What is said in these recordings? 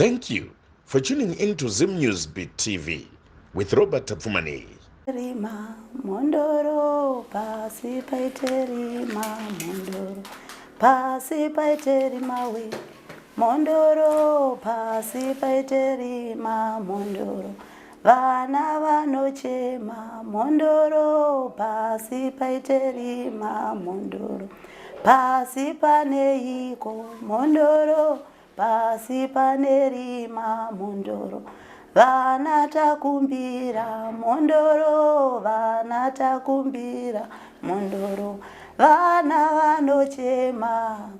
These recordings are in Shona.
Thank you for tuning into Zim News Beat TV with Robert Tapfumani. Rima mondoro pasi paite rima mondoro pasi paite rima we mondoro pasi paite rima mondoro vana vanochema mondoro pasi paite rima mondoro pasi paneiko mondoro pasi pane rima mondoro vana takumbira mondoro vana takumbira mondoro vana vanochema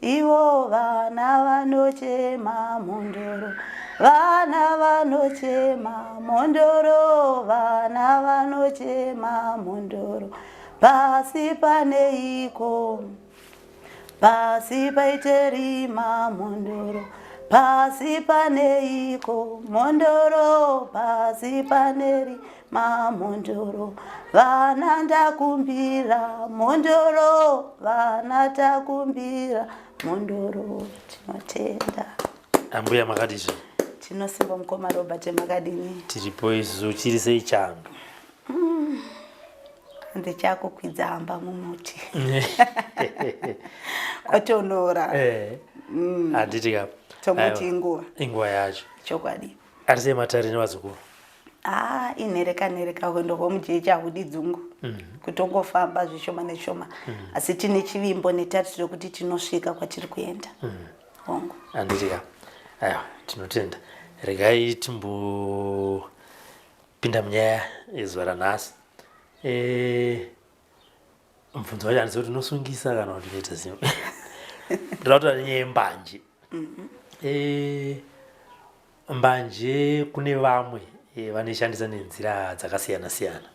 ivo vana vanochema mondoro vana vanochema mondoro vana vanochema mondoro pasi paneiko pasi paite rima mondoro pasi paneiko mondoro pasi paneri mamondoro vana ndakumbira mondoro vana takumbira mondoro tinotenda ambuya makadizvo tinosimba mukoma Robert makadini tiripo izvo chiri sei chando ndichakukwidza hamba mumuti kwatonora handiti kapa tomoti inguva yacho chokwadi ari sei matari nevazukuru inhereka kuendo kwomujecha hudi dzungu kutongofamba zvishoma neshoma asi tine chivimbo netariro yokuti tinosvika kwatiri kuenda hongu handiti kapa aiwa tinotenda regai timbopinda munyaya yezuva ranhasi mubvunzo wacho handisi kuti unosungisa kana kuti unoita zimwe ndoda kutaura nenyaya yembanje mbanje kune vamwe vanoshandisa nenzira dzakasiyana siyana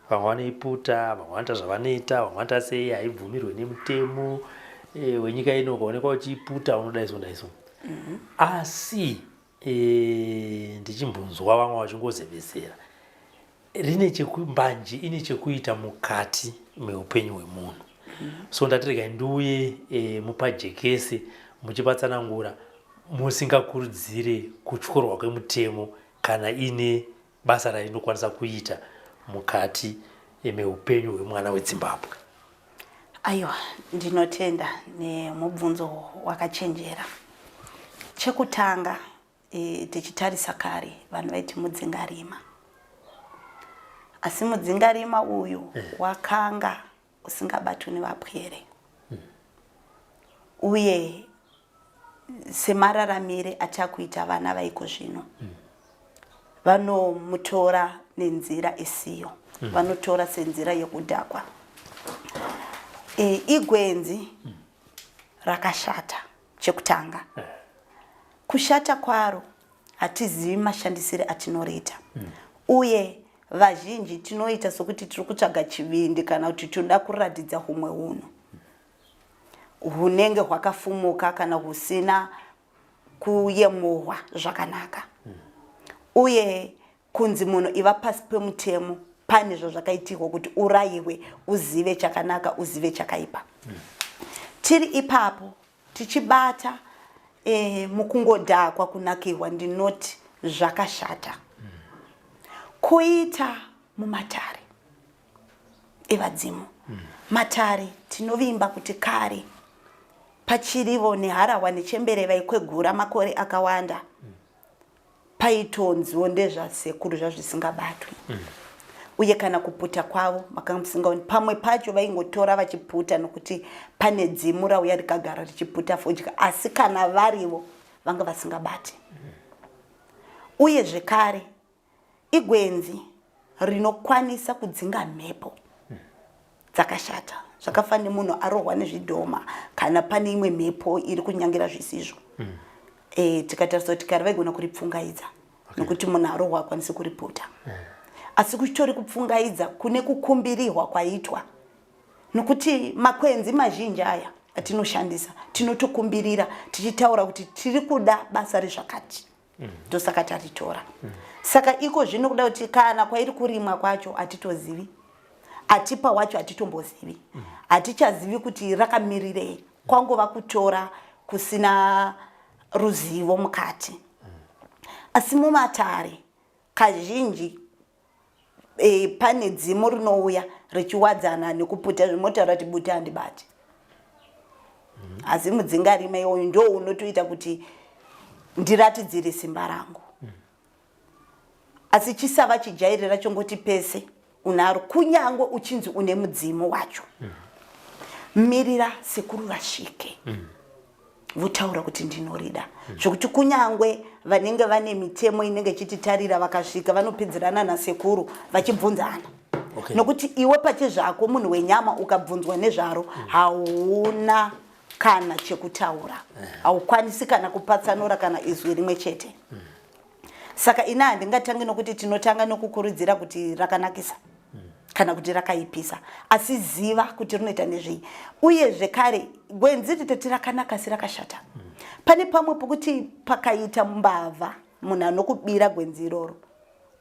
vamwe vanoiputa vamwe vanoita zvavanoita vamwe vanoita sei haibvumirwe nemutemo wenyika ino ukaonekwa uchiiputa unodaiso asi ndichimbunzwa vamwe vachingozevesera mbanje ine chekuita mukati meupenyu hwemunhu so ndatirega ndiuye mupajekese muchipatsanangura musingakurudzire kutyorwa kwemutemo kana ine basa rainokwanisa kuita mukati meupenyu hwemwana weZimbabwe. aiwa ndinotenda nemubvunzo wakachenjera. Chekutanga tichitarisa kare vanhu vaiti mudzingarima, asi mudzingarima uyu wakanga usingabatwi nevapwere uye semararamire achakuita vana vaiko zvino vanomutora nenzira isiyo, vanotora senzira yekudhakwa. Igwenzi rakashata. Chekutanga kushata kwaro hatizivi mashandisire atinoita uye vazhinji tinoita sokuti tiri kutsvaga chivindi kana kuti tinoda kuratidza humwe hunhu hunenge hwakafumuka kana husina kuyemuhwa zvakanaka uye kunzi munhu iva pasi pemutemo pane zvakaitirwa kuti urayiwe uzive chakanaka uzive chakaipa. Tiri ipapo tichibata mukungodhakwa kunakirwa ndinoti zvakashata. Kuita mumatare evadzimu. Matare tinovimba kuti kare pachirivo neharahwa nechembere vaikwegura makore akawanda paitonziwo ndezvasekuru zvazvisingabatwi. Uye kana kuputa kwavo makanga musingaoni, pamwe pacho vaingotora vachiputa nokuti pane dzimu rauya rikagara richiputa fodya, asi kana varivo vanga vasingabati. Uye zvekare igwenzi rinokwanisa kudzinga mhepo dzakashata, zvakafanira munhu arohwa nezvidhoma kana pane imwe mhepo iri kunyangira zvisizvo. Tikatarisa kuti kare vaigona kuripfungaidza nokuti munhu arohwa akwanisi kuriputa. Asi kuchitori kupfungaidza kune kukumbirirwa kwaitwa nokuti makwenzi mazhinji aya atinoshandisa tinotokumbirira tichitaura kuti tiri kuda basa rezvakati ndosaka taritora. Saka iko zvino kuda kuti kana kwairi kurimwa kwacho atitozivi, atipa wacho atitombozivi, atichazivi kuti rakamirirei, kwangova kutora kusina ruzivo mukati. asi mumatare kazhinji pane dzimu rinouya richiwadzana nekuputa zvimotaura kuti buta handibati. Asi mudzingarima iwoyo ndo unotoita kuti ndiratidzire simba rangu. Asi chisava chijairira chongoti pese unaro kunyangwe uchinzi une mudzimu wacho. Mirira sekuru vasvike. Votaura kuti ndinorida. Zvokuti kunyangwe vanenge vane mitemo inenge chititarira vakasvika vanopedzerana nasekuru vachibvunzana. Nokuti iwe pache zvako munhu wenyama ukabvunzwa nezvaro hauna kana chekutaura. Haukwanisi kana kupatsanura kana izwi rimwe chete. Saka ina handingatangi nokuti tinotanga nokukurudzira kuti rakanakisa kana kuti rakaipisa, asi ziva kuti rinoita nezvei. Uye zvekare gwenzi ritoti rakanaka sirakashata. Pane pamwe pokuti pakaita mbavha munhu anokubira gwenzi iroro,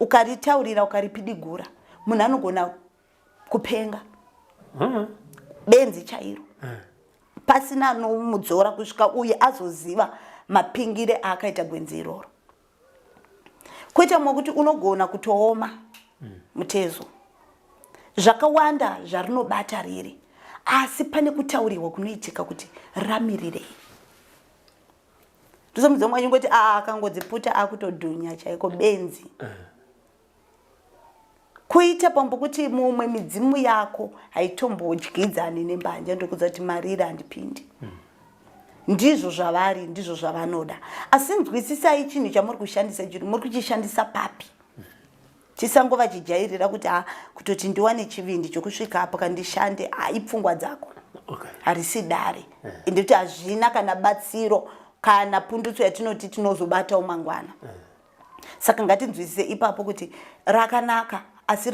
ukaritaurira ukaripidigura munhu anogona kupenga benzi chairo pasina nomudzora kusvika uye azoziva mapingire akaita gwenzi iroro. Kuita mwakuti unogona kutooma mutezo, zvakawanda zvarinobata riri, asi pane kutaurirwa kunoitika kuti ramirirei. Ndozomudza mwanyu ngoti akangodziputa akutodhunya chaiko benzi. Kuita pambo kuti mumwe midzimu yako haitombodykidzani nembanja ndokuti kuti marira handipindi. Ndizvo zvavari, ndizvo zvavanoda. Asi nzwisisai chinhu chamuri kushandisa chiri muri kuchishandisa papi. Chisangova chijairira kuti kutoti ndiwane chivindi chokusvika apo kandishande ipfungwa dzako. Harisi dare. Ende kuti hazvina kana batsiro kana pundutso yatinoti tinozobatawo mangwana. Saka ngatinzwisise ipapo kuti rakanaka asi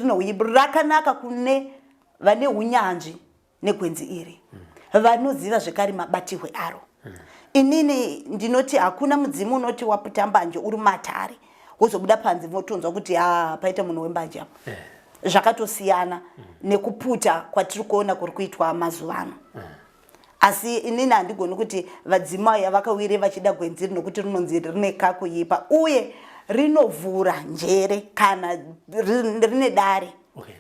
rakanaka kune vane unyanzvi negwenzi iri. Vanoziva zvekare mabatirwe aro. Inini ndinoti hakuna mudzimu unoti waputa mbanje uri matare wozobuda panze votonzwa kuti paita munhu wembanje apo. Zvakatosiyana nekuputa kwatiri kuona kuri kuitwa mazuva ano. Asi inini handigoni kuti vadzimai vakawire vachida gwenzi nokuti rinonzi rine kakuipa uye rinovhura njere kana rine dare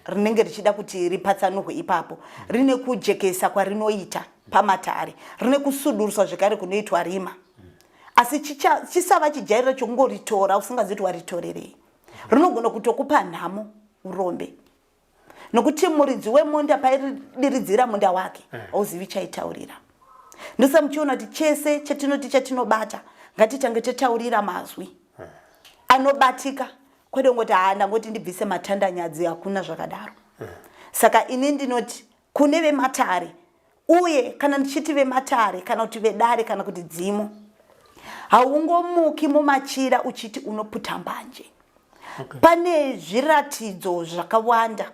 rinenge richida kuti ripatsanurwe ipapo, rine kujekesa kwarinoita pamatare, rine kusuduriswa zvekare kunoitwa rima. Asi chisava chijairira chongoritora usingaziti waritorerei. Rinogona kutokupa nhamo urombe. Nokuti muridzi wemunda paidiridzira munda wake hauzivi chaitaurira. Ndosa muchiona kuti chese chatinobata ngatitange tataurira mazwi anobatika, kwete ngoti ndangoti ndibvise matandanyadzi, hakuna zvakadaro. Saka ini ndinoti kune vematare, uye kana ndichiti vematare kana kuti vedare kana kuti dzimu, haungomuki mumachira uchiti unoputa mbanje. Pane zviratidzo zvakawanda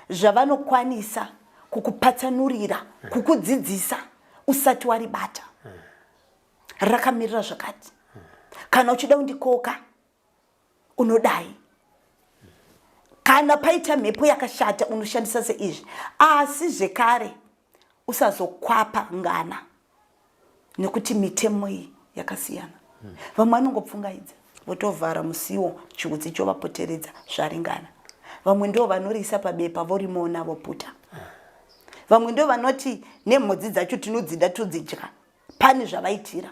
zvavanokwanisa kukupatsanurira, kukudzidzisa usati waribata. Rakamirira zvakati. Kana uchida undikoka unodai. Kana paita mhepo yakashata unoshandisa seizvi. Asi zvekare usazokwapa ngana nekuti mitemo iyi yakasiyana. Vamwe vanongopfungaidza votovhara musiwo chiudzi chovapoteredza zvaringana. Vamwe ndo vanorisa pabepa vorimona voputa. Vamwe ndo vanoti nemhodzi dzacho tinodzida todzidya. Pane zvavaitira.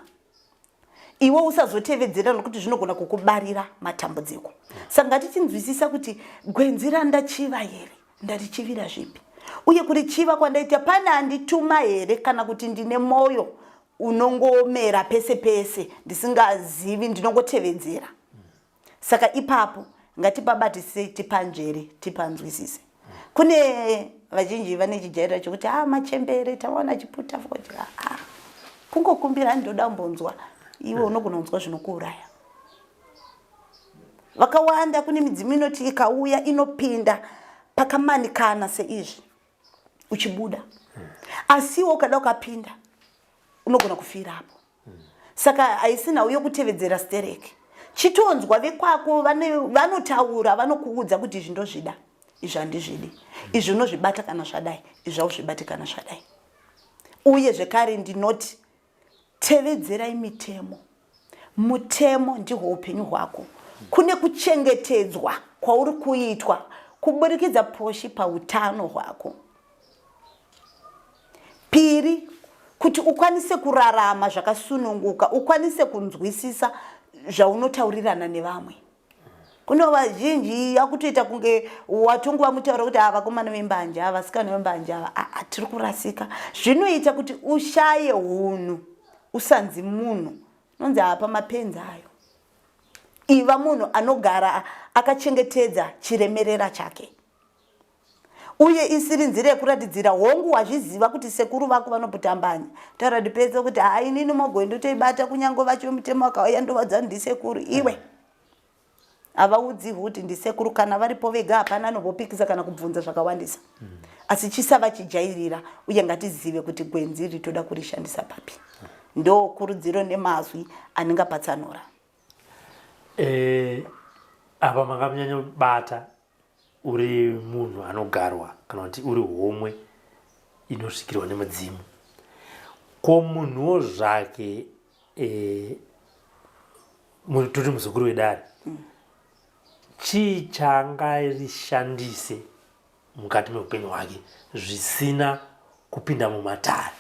Iwe usazotevedzera nokuti zvinogona kukubarira matambudziko. Saka ngatichinzwisisa kuti gwenzi randachiva here, ndarichivira zvipi. Uye kurichiva kwandaita pana handituma here kana kuti ndine moyo unongomera pese pese ndisingazivi ndinongotevedzera. Saka ipapo ngatipabatise tipanjere tipanzwisise. Kune vazhinji vane chijairira chokuti machembere tawana chiputa kuti kungokumbira ndoda mbonzwa iwe unogona kunzwa zvinokuuraya. Vakawanda kune midzimu inoti ikauya inopinda pakamanikana seizvi uchibuda. Asiwo ukada ukapinda unogona kufira hapo. Saka haisina uyo kutevedzera stereke. Chitonzwa vekwako vanotaura vanokuudza kuti izvi ndozvida, izvi handizvidi. Izvi unozvibata kana zvadai, izvi hauzvibati kana zvadai. Uye zvekare ndinoti tevedzerai mitemo. Mutemo ndihwo upenyu hwako. kune kuchengetedzwa kwauri kuitwa kuburikidza Poshi pautano hwako. Piri, kuti ukwanise kurarama zvakasununguka, ukwanise kunzwisisa zvaunotaurirana nevamwe. Kuno vazhinji akutoita kunge watongwa mutauro kuti vakomana vembanje vasikana vembanje tiri kurasika. Zvinoita kuti ushaye hunhu, usanzi munhu. Nonzi apa mapenzi ayo. Iva munhu anogara akachengetedza chiremerera chake. Uye isiri nzira yekuratidzira hongu wazviziva kuti sekuru vako vanoputambanya. Taura dipedza kuti inini mogwe ndotoibata kunyange vacho mutemo wakauya ndovadza ndisekuru iwe. Avaudzi kuti ndisekuru kana varipo vega hapana anovopikisa kana kubvunza zvakawandisa. Asi chisava chijairira uye ngatizive kuti gwenzi ritoda kurishandisa papi. Ndo kurudziro nemazwi aningapatsanura. Apa makanyanya bata uri munhu anogarwa kana kuti uri homwe inosvikirwa nemudzimu. Ko munhuwo zvake toti muzukuru wedare chii chaangarishandise mukati meupenyu hwake zvisina kupinda mumatare?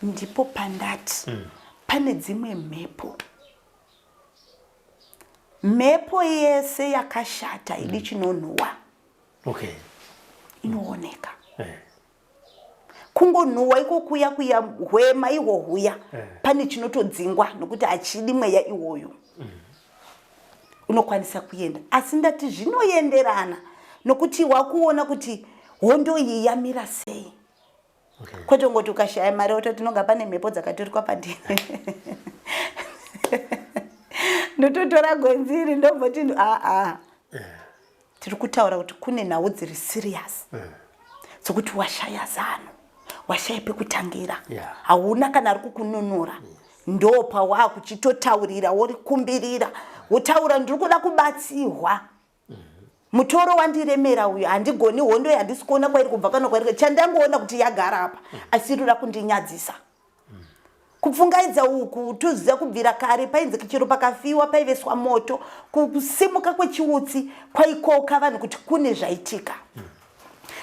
Ndipo pandati pane dzimwe mhepo yese yakashata idi chinonhuwa. Okay. Inooneka. Kungonhuwa iko kuya hwema ihwo huya. Pane chinotodzingwa nokuti hachidi mweya iwoyo. Unokwanisa kuenda. Asi ndati zvinoenderana nokuti wakuona kuti hondo iyi yamira sei. Kwete ngoti ukashaya mari wototi nonga pane mhepo dzakaturikwa padini. Ndototora gwenzi ndobvoti tiri kutaura kuti kune nhau dziri serious. Sokuti washaya zano, washaya pekutangira, hauna kana ari kukununura. Ndo pawakuchitotaurira wori kumbirira wotaura ndiri kuda kubatsirwa. Mutoro wandiremera uyu handigoni hondo yandisi kuona kwairi kubva pano kwairi chandangoona kuti yagara apa asi inoda kundinyadzisa. Kupfungaidza uku toziva kubvira kare painzi kichiro pakafiwa paiveswa moto kusimuka kwechiutsi kwaikoka vanhu kuti kune zvaitika.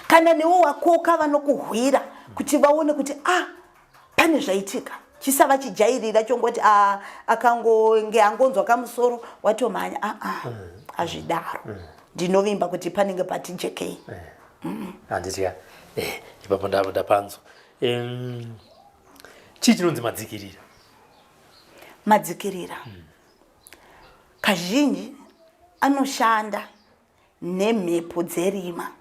Kana newo wakoka vanokuhwira kuti vaone kuti pane zvaitika. Chisava chijairira chongoti akangonge angonzwa kamusoro watomhanya hazvidaro. Ndinovimba kuti panenge pati JK. Handitya ipapo ndapanzwa. Chii chinonzi madzikirira? Madzikirira kazhinji anoshanda nemhepo dzerima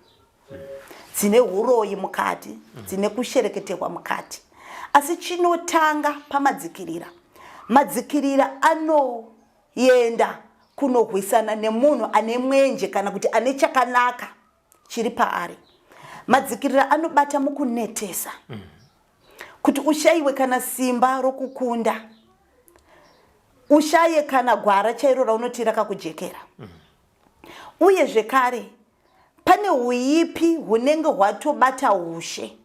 dzine uroyi mukati, dzine kushereketerwa mukati. Asi chinotanga pamadzikirira. Madzikirira anoenda kunohwisana nemunhu ane mwenje kana kuti ane chakanaka chiri paari. Madzikirira anobata mukunetesa. Kuti ushayiwe kana simba rokukunda. Ushaye kana gwara chairo raunoti rakakujekera. Uye zvekare pane huipi hunenge hwatobata ushe.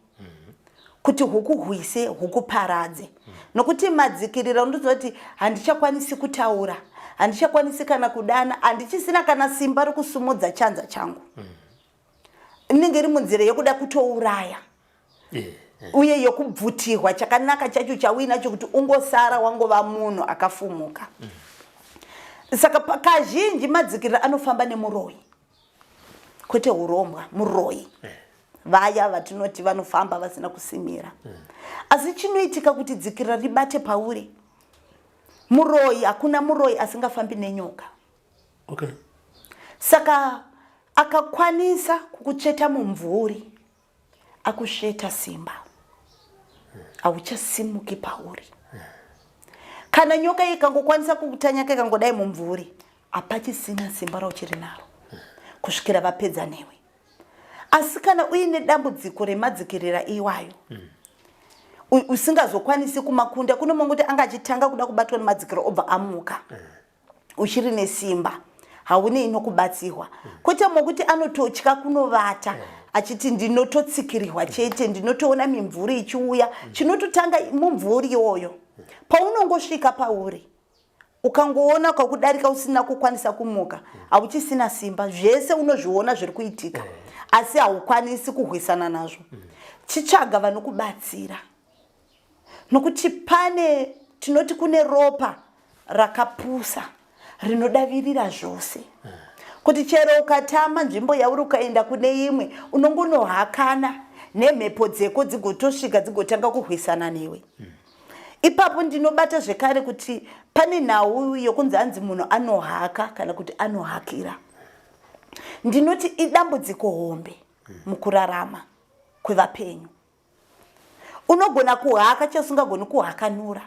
Kuti hukuhwise, hukuparadze. Nokuti madzikirira unototi handichakwanisi kutaura, handichakwanisi kana kudana, handichisina kana simba rokusumudza chanza changu. Inenge iri munzira yekuda kutouraya. Uye yokubvutirwa chakanaka chacho chawinacho kuti ungosara wangova munhu akafumuka. Saka kazhinji madzikirira anofamba nemuroyi. Kwete urombwa, muroyi. Vaya vatinoti vanofamba vasina kusimira. Asi chinoitika kuti dzikirira ribate pauri. Muroyi, hakuna muroyi asingafambi nenyoka. Okay. Saka akakwanisa kukucheta mumvuri, akusheta simba. Hauchasimuki pauri. Kana nyoka ikangokwanisa kukutanyaka ikangodai mumvuri, hapachisina simba rauchiri naro kusvikira vapedza newe. Asi kana uine dambudziko remadzikirira iwayo, usingazokwanisi kumakunda, kuno mongoti angachitanga kuda kubatwa nemadzikirira obva amuka. Uchiri nesimba, haune inokubatsirwa. Kwete mokuti anototya kunovata, achiti ndinototsikirirwa chete, ndinotoona mimvuri ichiuya, chinototanga mumvuri iyoyo. Paunongosvika pauri, ukangoona kwakudarika usina kukwanisa kumuka hauchisina simba zvese unozviona zviri kuitika asi haukwanisi kurwisana nazvo chitsvaga vanokubatsira nokuti pane tinoti kune ropa rakapusa rinodavirira zvose kuti chero ukatama nzvimbo yauri ukaenda kune imwe unongonohakana nemhepo dzeko dzigotosvika dzigotanga kurwisana newe ipapo ndinobata zvekare kuti pane nhau yokunzi hanzi munhu anohaka kana kuti anohakira ndinoti idambudziko hombe mukurarama kwevapenyu unogona kuhaka chasungagoni kuhakanura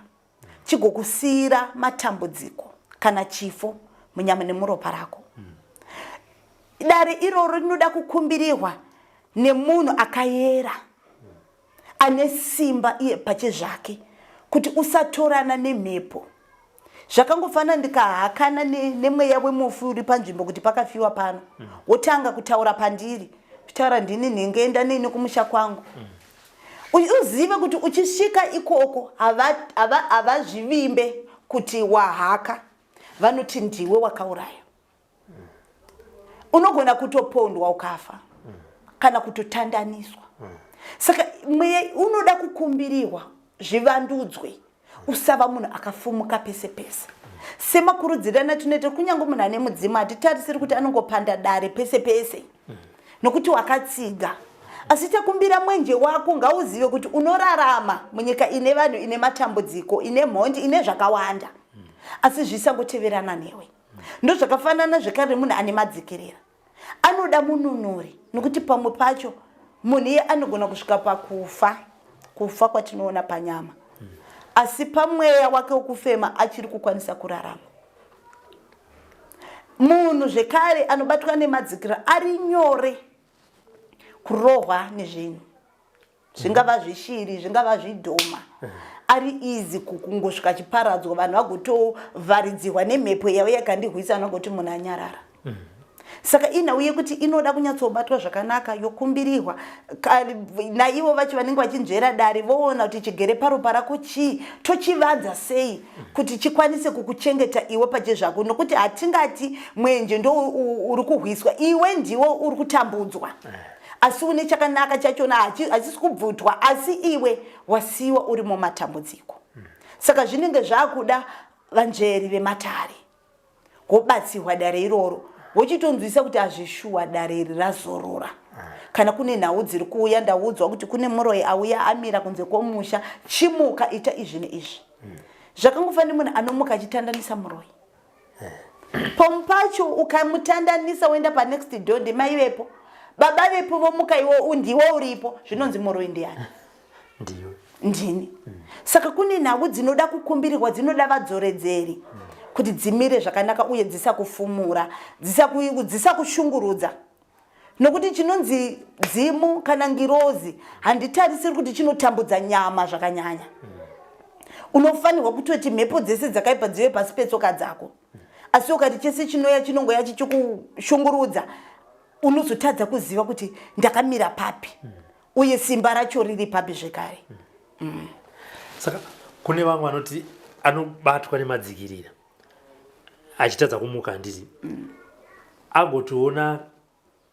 chigokusiyira matambudziko kana chifo munyama nemuropa rako dare iroro rinoda kukumbirirwa nemunhu akayera ane simba iye pachezvake kuti usatorana nemhepo zvakangofana ndikahakana nemweya wemufu uri panzvimbo kuti pakafiwa pano wotanga kutaura pandiri kutaura ndini nhengeenda neni kumusha kwangu uzive kuti uchisvika ikoko havazvivimbe kuti wahaka vanoti ndiwe wakauraya unogona kutopondwa ukafa kana kutotandaniswa saka mweya unoda kukumbirirwa zvivandudzwe usava munhu akafumuka pese pese semakurudzirana tunoita kunyange munhu ane mudzima hatitarisiri kuti anongopanda dare pese pese nokuti wakatsiga asi takumbira mwenje wako ngauzive kuti unorarama munyika ine vanhu ine matambudziko ine mhondi ine zvakawanda asi zvisangoteverana newe ndozvakafanana zvekare munhu ane madzikirira anoda mununuri nokuti pamwe pacho munhu iye anogona kusvika pakufa kwatinoona panyama asi pamweya wake wokufema achiri kukwanisa kurarama munhu zvekare anobatwa nemadzikirira ari nyore kurohwa nezvinhu zvingava zvishiri zvingava zvidhoma ari easy kungosvika chiparadzwa vanhu vagotovharidzirwa nemhepo yavo yakandihwisa nogoti munhu anyarara saka inhau yekuti inoda kunyatsobatwa zvakanaka yokumbirirwa naivo vacho vanenge vachinzvera dare voona kuti chigere paropa rako chii tochivanza sei kuti chikwanise kukuchengeta iwe pachezvako nokuti hatingati mwenje ndo uri kuhwiswa iwe ndiwo uri kutambudzwa asi une chakanaka chachona hachisi kubvutwa asi iwe wasiwa uri mumatambudziko saka zvinenge zvakuda vanjeri vematare wobatsirwa dare iroro wochitonzwisa kuti hazvishuwa dare iri razorora kana kune nhau dziri kuuya ndaudzwa kuti kune muroyi auya amira kunze kwomusha chimuka ita izvi neizvi zvakangofanira munhu anomuka achitandanisa muroyi pomwe pacho ukamutandanisa woenda panext door ndimai vepo baba vepo vomuka iwo ndiwo uripo zvinonzi muroyi ndiani ndini saka kune nhau dzinoda kukumbirirwa dzinoda vadzoredzeri kuti dzimire zvakanaka uye dzisakufumura dzisakushungurudza nokuti chinonzi dzimu kana ngirozi handitarisiri kuti chinotambudza nyama zvakanyanya unofanirwa kutoti mhepo dzese dzakaipa dzive pasi petsoka dzako asi ukati chese chinoya chinongoya chichikushungurudza unozotadza kuziva kuti ndakamira papi uye simba racho riri papi zvekare saka kune vamwe vanoti anobatwa nemadzikirira achitadza kumuka handiti agotoona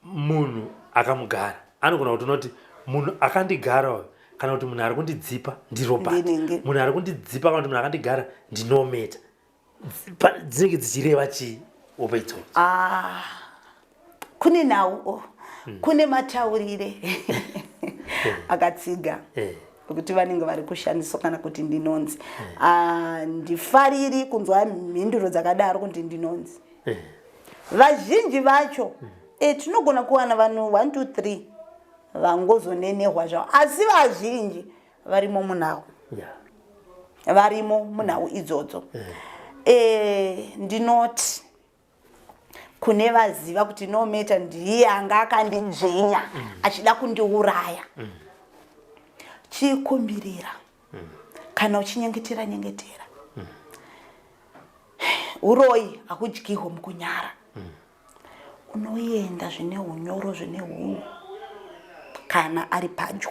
munhu akamugara anogona kutoona kuti munhu akandigara kana kuti munhu ari kundidzipa ndirobhati munhu ari kundidzipa kana kuti munhu akandigara ndinometa dzinenge dzichireva chii opa idzodzo kune nhau kune mataurire akatsiga kuti vanenge vari kushandiswa kana kuti ndinonzi ndifariri kunzwa mhinduro dzakadaro kuti ndinonzi vazhinji vacho tinogona kuwana vanhu 1 2 3 vangozonenehwa zvavo asi vazhinji varimo munhau varimo munhau idzodzo ndinoti kune vaziva kuti nometa ndiye anga akandinzvenya achida kundiuraya chikumbirira kana uchinyengetera nyengetera uroyi hakudyiho mukunyara unoenda zvine unyoro zvine hunhu kana ari padyo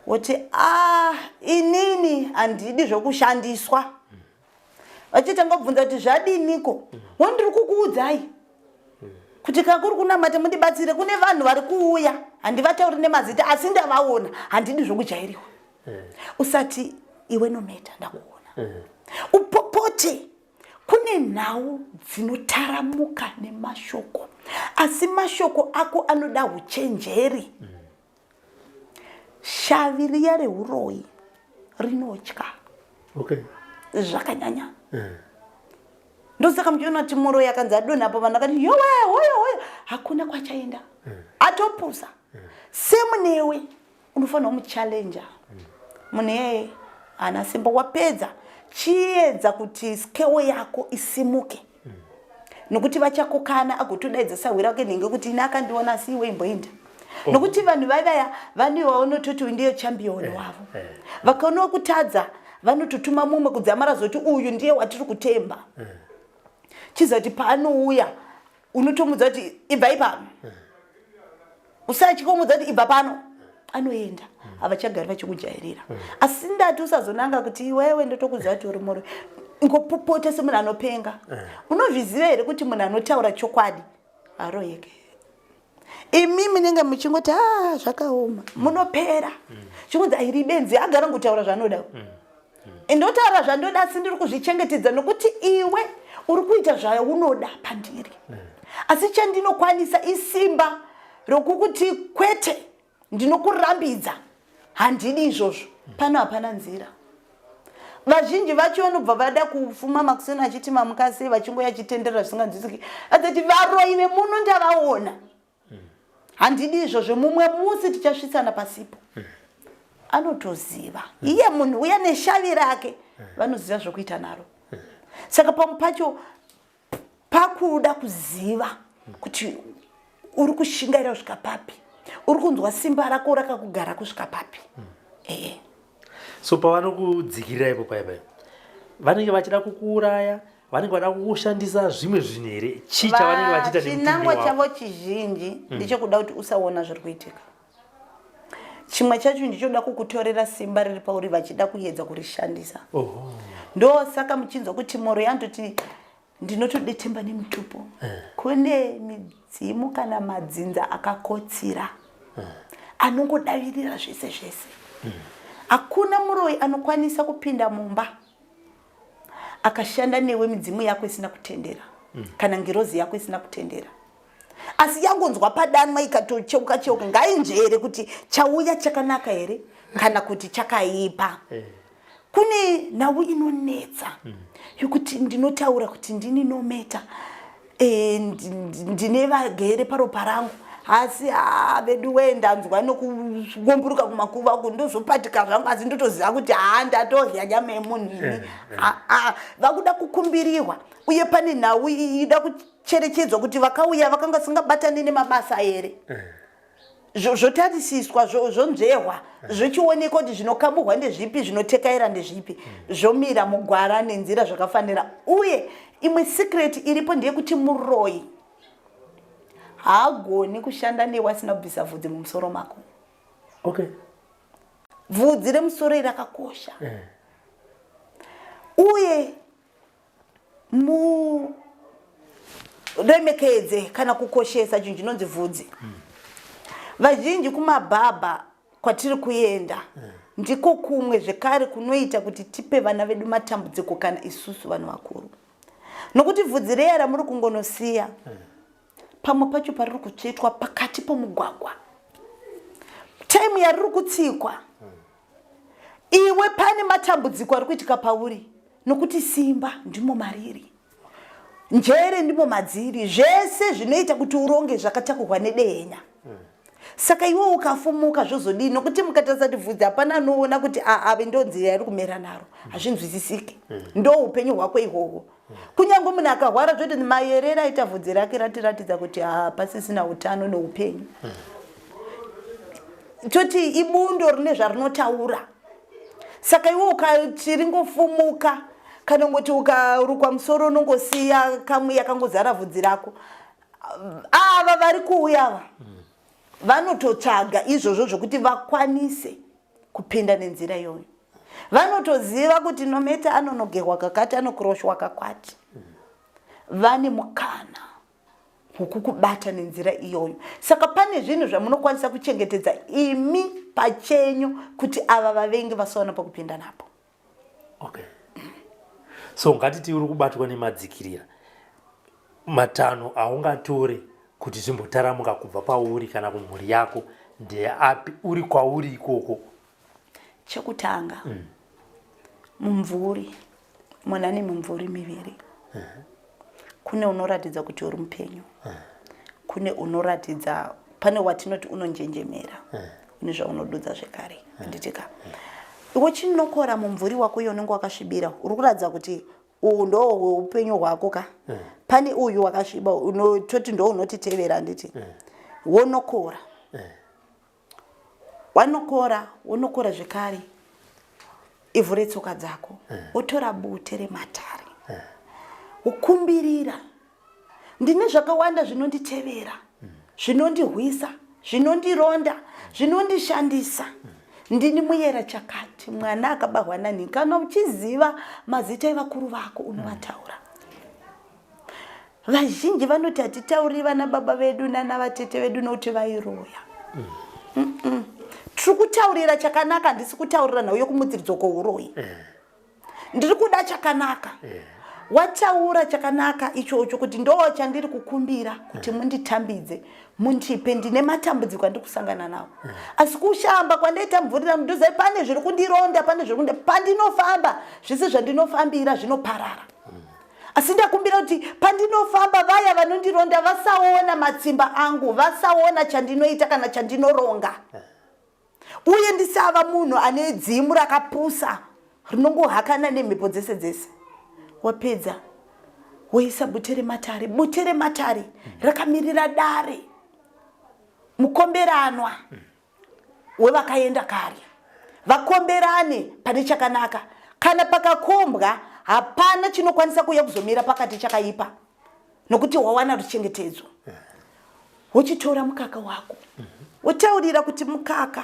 woti inini handidi zvokushandiswa vachitanga kubvunza kuti zvadiniko wandiri kukuudzai kuti kakuri kunamata mundibatsire kune vanhu vari kuuya handivatauri nemazita asi ndavaona handidi zvokujairiwa usati iwe nometa ndakuona upopote kune nhau dzinotaramuka nemashoko asi mashoko ako anoda uchenjeri shavi riya reuroyi rinotya zvakanyanya ndosaka muchiona kuti muroyi akanzi adonhapo vanhu akati yowe hoyo hakuna kwachaenda atopusa semunewe unofanira kumuchallenja muneye hana simba wapedza chiedza kuti skewo yako isimuke nokuti vachakokana agotodaidza sahwira wake nhinge kuti ine akandiona asi iwe imboinda nokuti vanhu vaivaya vaniwo vanototi ndiye championi wavo vakaonwa kutadza vanototuma mumwe kudzamara zoti uyu ndiye watiri kutemba chizoti paanouya unotomudza kuti ibvai pano usachikomudza kuti ibva pano anoenda havachagari vachikujairira asi ndati usazonanga kuti iwewe ndotokuziva kuti uri muroi ingopopota semunhu anopenga unozviziva here kuti munhu anotaura chokwadi aroyeke imi munenge muchingoti zvakaoma munopera chingonzi airi benzi agara ngotaura zvanoda ndotaura zvandoda asi ndiri kuzvichengetedza nokuti iwe uri kuita zvaunoda pandiri asi chandinokwanisa isimba rokukuti kwete ndinokurambidza handidi izvozvo pano hapana nzira vazhinji vacho vanobva vada kufuma makuseni achiti mamukasi vachingoya chitenderera zvisinganzwisiki atati varoyi vemuno ndavaona handidi izvozvo mumwe musi tichasvitsana pasipo anotoziva iye munhu uya neshavi rake vanoziva zvokuita naro saka pamwe pacho pakuda kuziva kuti uri kushingaira kusvika papi uri kunzwa simba rako rakakugara kusvika papi so pavanokudzikirira ipo paipai vanenge vachida kukuuraya vanenge vada kukushandisa zvimwe zvinhu here chii chavanenge vachiita chinangwa chavo chizhinji ndichokuda kuti usaona zviri kuitika chimwe chacho ndichoda kukutorera simba riri pauri vachida kuedza kurishandisa ndosaka muchinzwa kuti moroyi andoti ndinotodetemba nemutupo kune midzimu kana madzinza akakotsira anongodavirira zvese zvese hakuna muroyi anokwanisa kupinda mumba akashanda newe midzimu yako isina kutendera kana ngirozi yako isina kutendera asi yangonzwa padanwa ikatocheuka cheuka ngainjere kuti chauya chakanaka here kana kuti chakaipa kune nhau inonetsa yokuti ndinotaura kuti ndini nometa ndine vagere paropa rangu asi vedu wendanzwa nokugomburuka kumakuva uku ndozopatika zvangu asi ndotoziva kuti ndatohya nyama yemunhini vakuda kukumbiriwa uye pane nhau ida kucherechedzwa kuti vakauya vakanga singabatani nemabasa here zvotarisiswa zvonzvehwa zvichionekwa kuti zvinokamburwa ndezvipi zvinotekaira ndezvipi zvomira mugwara nenzira zvakafanira uye imwe secret iripo ndeyekuti muroyi haagoni kushanda newe asina kubvisa vhudzi mumusoro mako vhudzi remusoro iri rakakosha uye muremekedze kana kukoshesa chinhu chinonzi vhudzi vazhinji kumabhabha kwatiri kuenda ndiko kumwe zvekare kunoita kuti tipe vana vedu matambudziko kana isusu vanhu vakuru nokuti vhudzi reya ramuri kungonosiya pamwe pacho pariri kutsvetwa pakati pomugwagwa taimu yariri kutsikwa iwe pane matambudziko ari kuitika pauri nokuti simba ndimo mariri njere ndimo madziri zvese zvinoita kuti uronge zvakatakurwa nedehenya saka iwe ukafumuka zvozodii nokuti mukatarisa kuti vhudzi hapana anoona kuti ave ndonzira yari kumera naro hazvinzwisisiki ndo upenyu hwako ihwohwo kunyange munhu akarwara zvoti mayerera aita vhudzi rake ratiratidza kuti pasisina utano neupenyu toti ibundo rine zvarinotaura saka iwe ukati ringofumuka kana ngoti ukarukwa musoro unongosiya kamwe yakangozara vhudzi rako ava vari kuuya ava vanototsvaga izvozvo zvokuti vakwanise kupinda nenzira iyoyo vanotoziva kuti nometa anonogerwa kakati anokuroshwa kakwati. Vane mukana wokukubata nenzira iyoyo. Saka pane zvinhu zvamunokwanisa kuchengetedza imi pachenyu kuti ava vavengi vasaona pakupinda napo. Okay. So ngatiti uri kubatwa nemadzikirira matano aungatore kuti zvimbotaramuka kubva pauri kana kumhuri yako ndeapi uri kwauri ikoko? Chekutanga mumvuri, munhu ane mimvuri miviri. Kune unoratidza kuti uri mupenyu, kune unoratidza, pane watinoti unonjenjemera, une zvaunodudza zvekare. Handitika iwe chinokora mumvuri wako iyo unenge wakasvibira, uri kuratidza kuti uhu ndo upenyu hwako ka. Pane uyu wakasviba unototi ndo unotitevera. Handiti wonokora, wonokora zvekare ivhu retsoka dzako, wotora bute rematare, ukumbirira, ndine zvakawanda zvinonditevera, zvinondihwisa, zvinondironda, zvinondishandisa, ndini muyera chakati, mwana akabarwa nani. Kana uchiziva mazita evakuru vako unovataura. Vazhinji vanoti hatitauri vana baba vedu nana vatete vedu nokuti vairoya. Tiri kutaurira chakanaka, ndisi kutaurira nhauyo kumudziridzo kwouroyi. Ndiri kuda chakanaka. Wataura chakanaka ichocho kuti ndo chandiri kukumbira kuti munditambidze, mundipe, ndine matambudziko andiri kusangana nawo. Asi kushamba kwandaita mvurira mudhuze, pane zviri kundironda, pane zviri pandinofamba, zvese zvandinofambira zvinoparara. Asi ndakumbira kuti pandinofamba vaya vanondironda vasaona matsimba angu, vasaona chandinoita kana chandinoronga. Uye ndisava munhu ane dzimu rakapusa rinongohakana nemhepo dzese dzese. Wapedza woisa bute rematare rakamirira dare, mukomberanwa wevakaenda kare, vakomberane pane chakanaka. Kana pakakombwa hapana chinokwanisa kuuya kuzomira pakati chakaipa, nokuti wawana ruchengetedzo. Wochitora mukaka wako, wotaurira kuti mukaka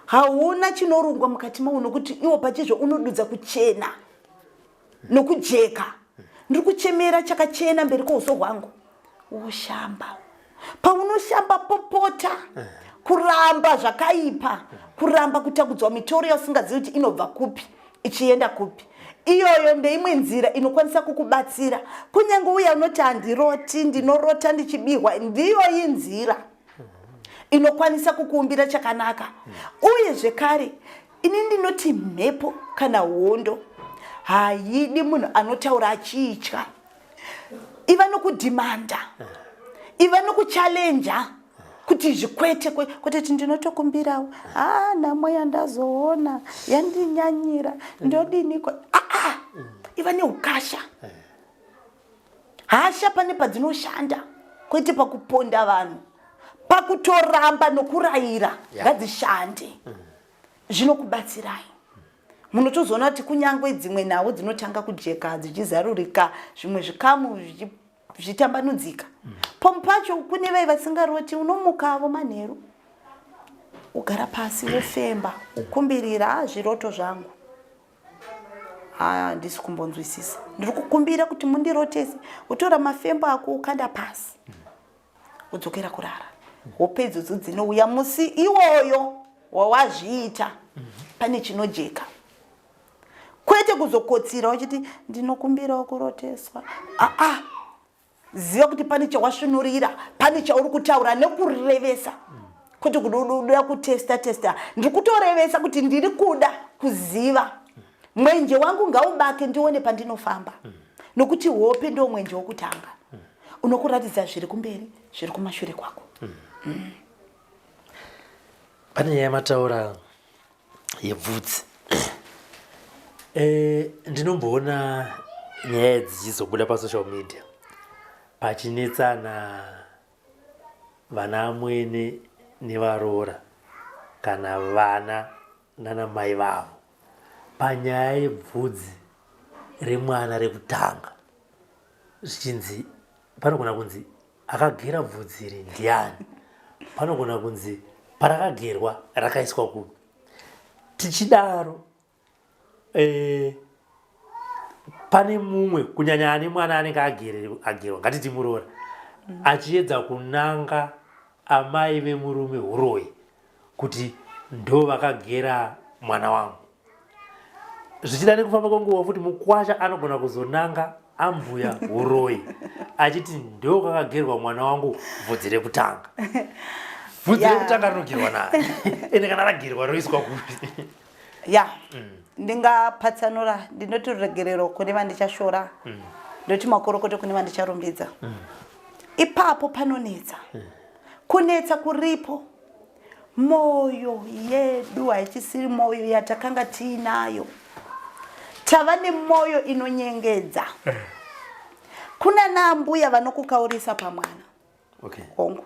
hauna chinorungwa mukati mawo, nokuti iwo pachizvo unodudza kuchena nokujeka. Ndiri kuchemera chakachena mberi kwouso hwangu. Woshamba. Paunoshamba popota kuramba zvakaipa, kuramba kutakudzwa mitoro yausingazii kuti inobva kupi ichienda kupi. Iyoyo ndeimwe nzira inokwanisa kukubatsira. Kunyange uya unoti handiroti, ndinorota ndichibihwa, ndiyo inzira inokwanisa kukuumbira chakanaka. Uye zvekare ini ndinoti mhepo kana hondo haidi munhu anotaura achiitya. Iva nokudhimanda, iva nokuchalenja kuti zvikwete kuti ndinotokumbirawo, nhamo yandazoona yandinyanyira ndodiniko. Iva neukasha. Hasha pane padzinoshanda, kwete pakuponda vanhu, pakutoramba nokurayira ngadzishande. Zvinokubatsirai. Munotozoona kuti kunyangwe dzimwe nawo dzinotanga kujeka, dzichizarurika, zvimwe zvikamu zvichitambanudzika. Pamupacho kune vai vasingaroti, unomukavo manheru, ugara pasi wofemba, ukumbirira zviroto zvangu. Handisi kumbonzwisisa. Ndiri kukumbira kuti mundirotese. Wotora mafembo ako ukanda pasi, wodzokera kurara. Wopedza dzinouya musi iwoyo wawazviita pane chinojeka. Kwete kuzokotsira uchiti ndinokumbirawo kuroteswa. Ziva kuti pane chawasvinurira, pane chauri kutaura nekurevesa. Kuti kudoda kutesta. Ndiri kutorevesa kuti ndiri kuda kuziva. Mwenje wangu ngaubake ndione pandinofamba. Nokuti hope ndo mwenje wokutanga. Unokuratidza zviri kumberi, zviri kumashure kwako. Pane nyaya yamataura yebvudzi. Ndinomboona nyaya dzichizobuda pasocial media pachinetsana vana amwene nevaroora kana vana nana mai vavo panyaya yebvudzi remwana rekutanga, zvichinzi panogona kunzi akagera bvudzi iri ndiani, panogona kunzi parakagerwa rakaiswa kupi. Tichidaro pane mumwe kunyanya ane mwana anenge agerwa ngatiti muroora achiedza kunanga amai vemurume huroyi kuti ndo vakagera mwana wangu zvichida nekufamba kwenguva futi mukwasha anogona kuzonanga ambuya huroyi achiti ndo kakagerwa mwana wangu vhudzi rekutanga vhudzi rekutanga rinogerwa naye ende kana ragerwa roiswa kupi ndingapatsanura ndinoti ruregerero kune vandichashora ndoti makorokoto kune vandicharumbidza ipapo panonetsa kunetsa kuripo moyo yedu haichisiri moyo yatakanga tiinayo tava nemoyo inonyengedza kuna nambuya vanokukaurisa pamwana hongu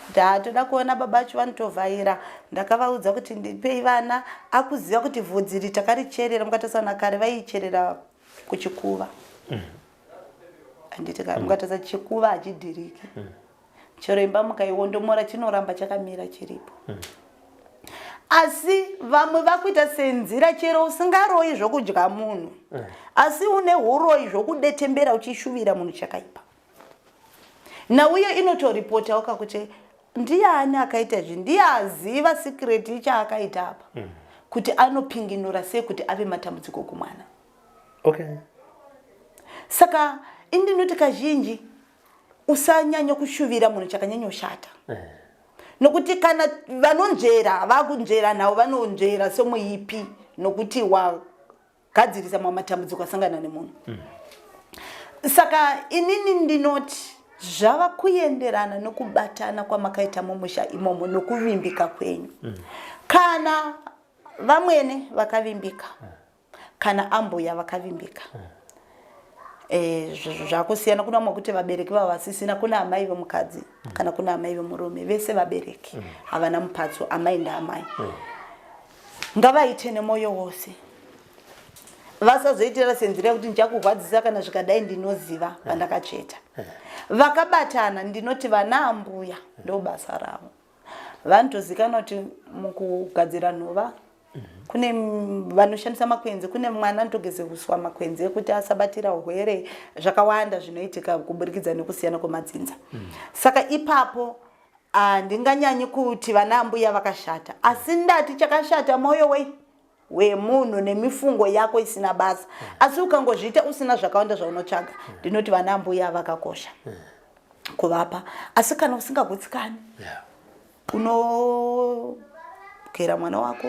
ndatoda kuona baba vacho vanotovhaira ndakavaudza kuti ndipei vana akuziva kuti vhudzi ritakaricherera mukatasaona kare vaicherera kuchikuva anditi mukatasa chikuva hachidhiriki chero imba mukaiwondomora chinoramba chakamira chiripo asi vamwe vakuita senzira chero usingaroyi zvokudya munhu asi une huroyi zvokudetembera uchishuvira munhu chakaipa nauyo inotoripota wakakuti ndiani akaita izvi ndiye aziva sikireti chaakaita apa kuti anopinginura sei kuti ave matambudziko kumwana saka indinoti kazhinji usanyanya kushuvira munhu chakanyanya ushata nokuti kana vanonjera vakunjera navo vanonjera semuipi nokuti wagadzirisa mamwe matambudziko asangana nemunhu saka inini ndinoti zvava kuenderana nokubatana kwamakaita mumusha imomo nokuvimbika kwenyu kana vamwene vakavimbika kana ambuya vakavimbika zvakusiyana kuna mwe kuti vabereki vavo vasisina kuna amai vemukadzi kana kuna amai vemurume vese vabereki havana mupatso amai ndaamai ngavaite nemoyo wose vasazoitira senzira yekuti ndichakurwadzisa kana zvikadai ndinoziva pandakacheta vakabatana ndinoti vana ambuya ndo basa ravo vanotozikana kuti mukugadzira nhova kune vanoshandisa makwenzi kune mwana anotogeze kuswa makwenzi ekuti asabatira urwere zvakawanda zvinoitika kuburikidza nekusiyana kwemadzinza saka ipapo handinganyanyi kuti vana ambuya vakashata asi ndati chakashata moyo wemunhu nemifungo yako isina basa asi ukangozviita usina zvakawanda zvaunotsvaga ndinoti vana ambuya vakakosha kuvapa asi kana usingagutsikani unogera mwana wako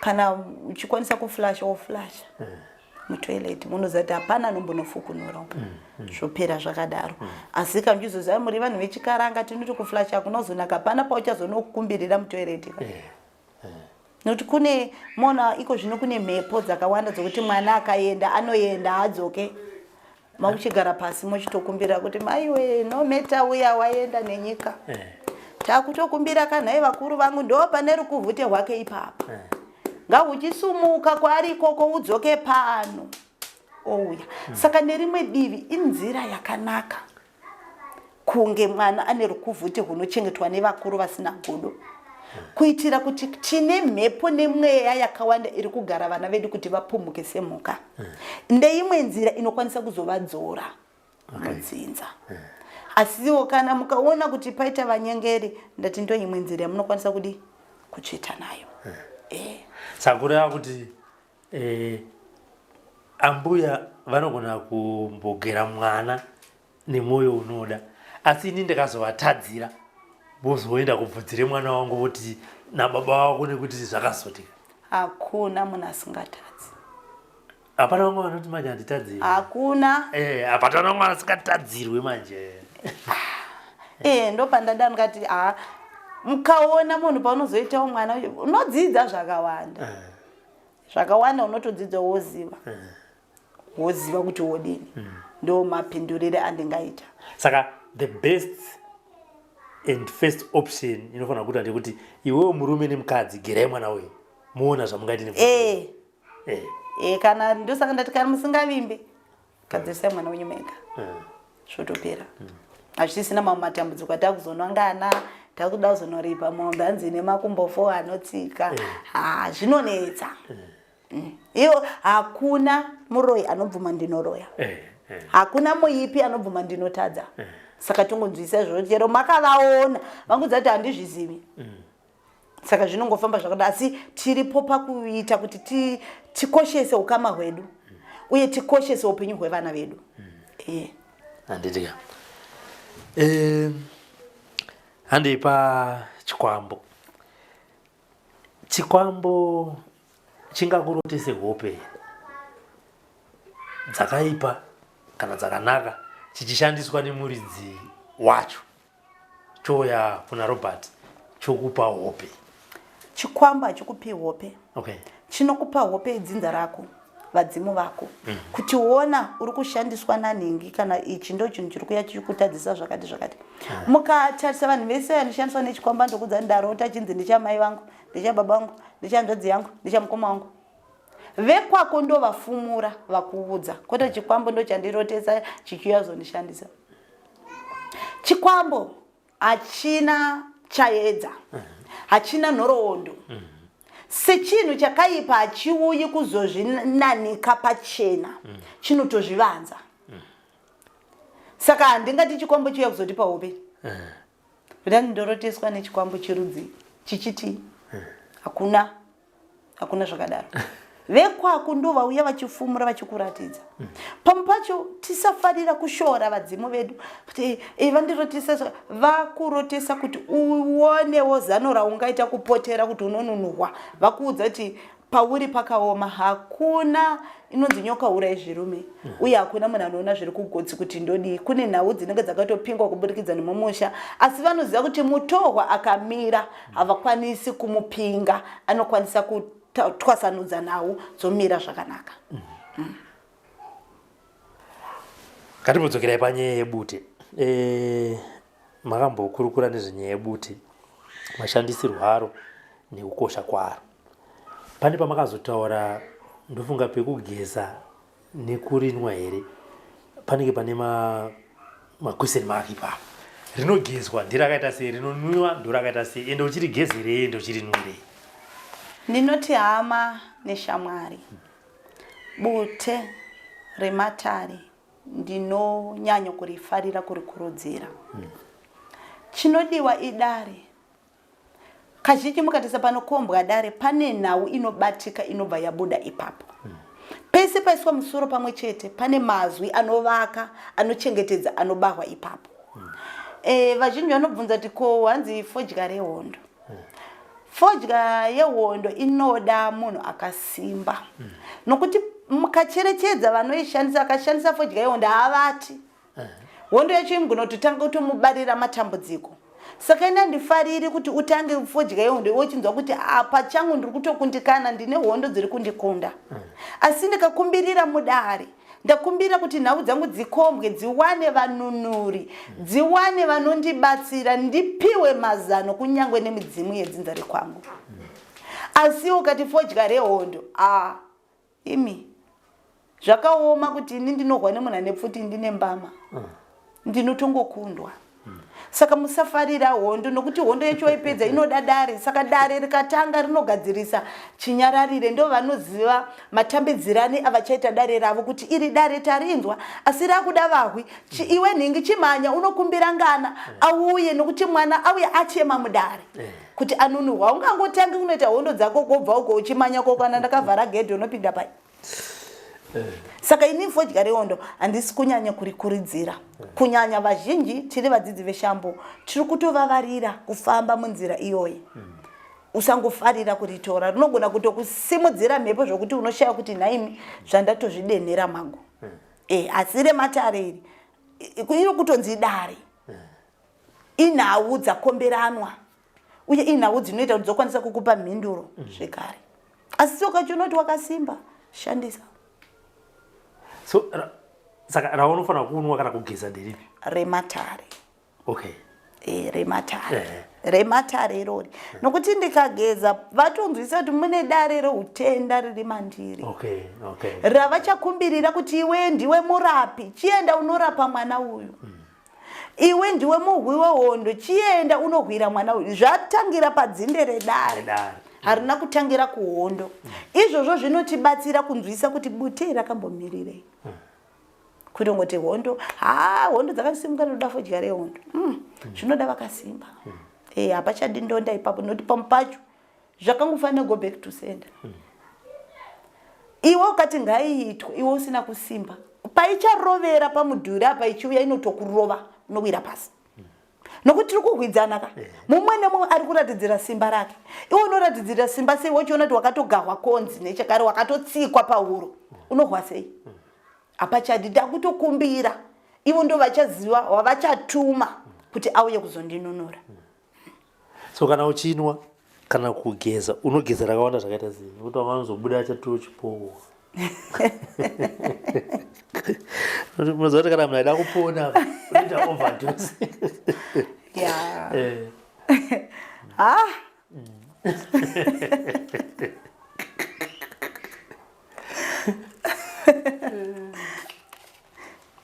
kana uchikwanisa kuflasha woflasha mutoilet munozati hapana anombonofukunura zvopera zvakadaro asi kana uchizoziva muri vanhu vechikaranga tinoti kuflasha hakunazonaka hapana pauchazonokumbirira mutoilet nokuti kune mona iko zvino kune mhepo dzakawanda dzokuti mwana akaenda anoenda adzoke makuchigara pasi mochitokumbira kuti maiwe nometa uya waenda nenyika takutokumbira kanhai vakuru vangu ndo pane rukuvhute rwake ipapo ngahuchisumuka kwaari ikoko udzoke pano ouya saka nerimwe divi inzira yakanaka kunge mwana ane rukuvhute runochengetwa nevakuru vasina godo kuitira kuti tine mhepo nemweya yakawanda iri kugara vana vedu kuti vapumuke semhuka ndeimwe nzira inokwanisa kuzovadzora mudzinza asiwo kana mukaona kuti paita vanyengeri ndati ndo imwe nzira yamunokwanisa kudi kuchita nayo sakureva kuti ambuya vanogona kumbogera mwana nemoyo unoda asi ini ndikazovatadzira vozoenda kubvudzire mwana wangu voti nababa wako nekuti zvakazotika hakuna munhu asingatadzi hapana vamwe vanoti manje handitadzirwi hakuna hapana vamwe vasingatadzirwe manje ndopandada ndikati mukaona munhu paunozoitawo mwana unodzidza zvakawanda unotodzidza woziva kuti wodini ndo mapindurire andingaita saka the best and first option inofanira kuita ndekuti iwewo murume nemukadzi gerai mwana wenyu muona zvamungaiti kana ndosaka ndati kana musingavimbe gadzirisai mwana wenyu mega zvotopera hazvisisina mamwe matambudziko atakuzonongana takuda kuzonoripa mombe hanzi nemakumbo 4 anotsika zvinonetsa Iyo hakuna muroyi anobvuma ndinoroya. Hakuna muipi anobvuma ndinotadza. Saka tongonzwisa izvozvo chero makavaona vangodza kuti handizvizivi. Saka zvinongofamba zvakadaro asi tiripo pakuita kuti tikoshese ukama hwedu uye tikoshese upenyu hwevana vedu. Handitika. Handipa chikwambo. Chikwambo chingakurotese hope dzakaipa kana dzakanaka chichishandiswa nemuridzi wacho choya kuna Robert chokupa hope. Chikwambo hachikupi hope. Okay. Chinokupa hope idzinza rako vadzimu vako kuti uona uri kushandiswa nanhingi kana ichi ndo chinhu chiri kuya chichikutadzisa zvakati. Mukatarisa vanhu vese vanoshandiswa nechikwambo ndokudza ndarota chinzi ndichamai vangu, ndichababa vangu, ndichanzvadzi yangu, ndichamukoma wangu. Vekwako ndo vafumura vakuudza kwete chikwambo ndo chandirotesa chichiuya kuzondishandisa. Chikwambo hachina chaedza, hachina nhoroondo. Sechinhu chakaipa hachiuyi kuzozvinanika pachena, chinotozvivanza. Saka handingati chikwambo chiuya kuzotipa hope. Kuti ndoroteswa nechikwambo cherudzi chichiti hakuna zvakadaro. Vekwako ndo vauya vachifumura vachikuratidza. Pamwe pacho tisafarira kushora vadzimu vedu kuti vandirotesa, vakurotesa kuti uonewo zano raungaita kupotera kuti unonunuhwa. Vakuudza kuti pauri pakaoma, hakuna inonzi nyoka urai zvirume uye hakuna munhu anoona zviri kugotsi kuti ndodii. Kune nhau dzinenge dzakatopingwa kuburikidza nemumusha, asi vanoziva kuti mutorwa akamira havakwanisi kumupinga, anokwanisa kutwasanudza nhau dzomira zvakanaka. Ngatimudzokerai panyaya yebute. Makambokurukura nezvenyaya yebute, mashandisirwo aro nekukosha kwaro. Pane pamakazotaura ndofunga pekugeza nekurinwa here, panenge pane makweseni mark ipapo. Rinogezwa ndirakaita sei, rinonwiwa ndirakaita sei, ende uchirigezerei ende uchirinwirei? Ndinoti hama neshamwari, bute rematare ndinonyanya kurifarira kurikurudzira. Chinodiwa idare. Kazhinji mukatisa panokombwa dare pane nhau inobatika inobva yabuda ipapo. Pese paiswa musoro pamwe chete pane mazwi anovaka, anochengetedza, anobahwa ipapo. Vazhinji vanobvunza kuti ko hanzi fodya rehondo. Fodya yehondo inoda munhu akasimba. Nokuti mukacherechedza vanoishandisa akashandisa fodya yehondo havati. Hondo yacho imugonototanga kutomubarira matambudziko. Saka ina ndifariri kuti utange fodya yehondo wochinzwa kuti apa changu ndiri kutokundikana, ndine hondo dziri kundikunda. Asi ndikakumbirira mudare, ndakumbira kuti nhau dzangu dzikombwe, dziwane vanunuri, dziwane vanondibatsira, ndipiwe mazano kunyangwe nemidzimu yedzinza rekwangu. Asi ukati fodya rehondo, imi zvakaoma kuti ini ndinohwa nemunhu ane pfuti ndine mbama. Ndinotongokundwa. Saka musafarira hondo nokuti hondo yacho waipedza inoda dare. Saka dare rikatanga rinogadzirisa chinyararire, ndo vanoziva matambidzirane avachaita dare ravo kuti iri dare tarinzwa asi rakuda vahwi. Iwe nhingi chimhanya unokumbira ngana auye nokuti mwana auye achema mudare kuti anunuhwa. Ungangotange unoita hondo dzako kobva uko uchimanya ko kana ndakavhara gedhi unopinda pai. Saka ini fodya rehondo handisi kunyanya kurikurudzira. Kunyanya vazhinji tiri vadzidzi veshambo tiri kutovavarira kufamba munzira iyoyi. Usangofarira kuritora, rinogona kutokusimudzira mhepo zvokuti unoshaya kuti naimi zvandatozvidenhera mangu. Asi rematare iri iri kutonzi dare. Inhau dzakomberanwa uye inhau dzinoita kuti dzokwanisa kukupa mhinduro zvekare. Asi ukachonoti wakasimba, shandisa. So, saka raunofanira kunwa kana kugeza ndiripi? Rematare. Okay. Rematare. Rematare irori. Nokuti ndikageza vatonzwisa kuti mune dare reutenda riri mandiri. Okay. Ravachakumbirira kuti iwe ndiwe murapi, chienda unorapa mwana uyu. Iwe ndiwe muhwi wehondo, chienda unohwira mwana uyu. Zvatangira padzinde redare. harina kutangira kuhondo. Izvozvo zvinotibatsira kunzwisa kuti bute rakambomirirei. Kuti ngoti hondo, hondo dzakasimuka ndoda fodya rehondo. Zvinoda vakasimba. Hapachadi ndonda ipapo noti pamupacho zvakangofanira go back to sender. Iwe ukati ngaiitwe, iwe usina kusimba. Paicharovera pamudhuri apa ichiuya inotokurova unowira pasi. Nokuti tiri kuhwidzana ka. Mumwe nemumwe ari kuratidzira simba rake. Iwe unoratidzira simba sei wochiona kuti wakatogahwa konzi nechekare wakatotsikwa pahuro. Unohwa sei? Hapachadi ndakutokumbira. Ivo ndo vachaziva wavachatuma kuti auye kuzondinunura. So kana uchinwa kana kugeza unogeza rakawanda zvakaita sei? Nokuti wanozobuda achatoa chipowo. Muzoti kana mnaida kupona unoita overdose. Yeah.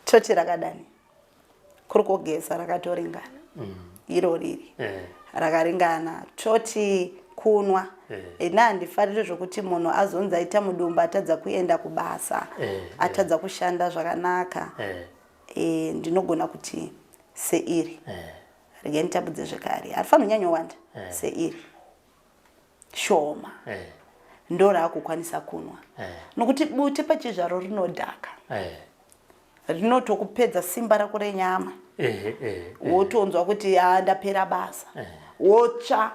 Toti rakadani. Kuri kugeza rakatoringana. Iro riri. Rakaringana. Toti kunwa. Handifariri zvokuti munhu azonzi aita mudumba atadza kuenda kubasa. Atadza kushanda zvakanaka. Ndinogona kuti seiri. Regai nditambudze zvekare. Harifanira kunyanyowanda seiri. Shoma. Ndo raakukwanisa kunwa. Nokuti bute pachizvaro rinodhaka. Rinotokupedza simba rako renyama. Wotonzwa kuti ndapera basa. Wotsva.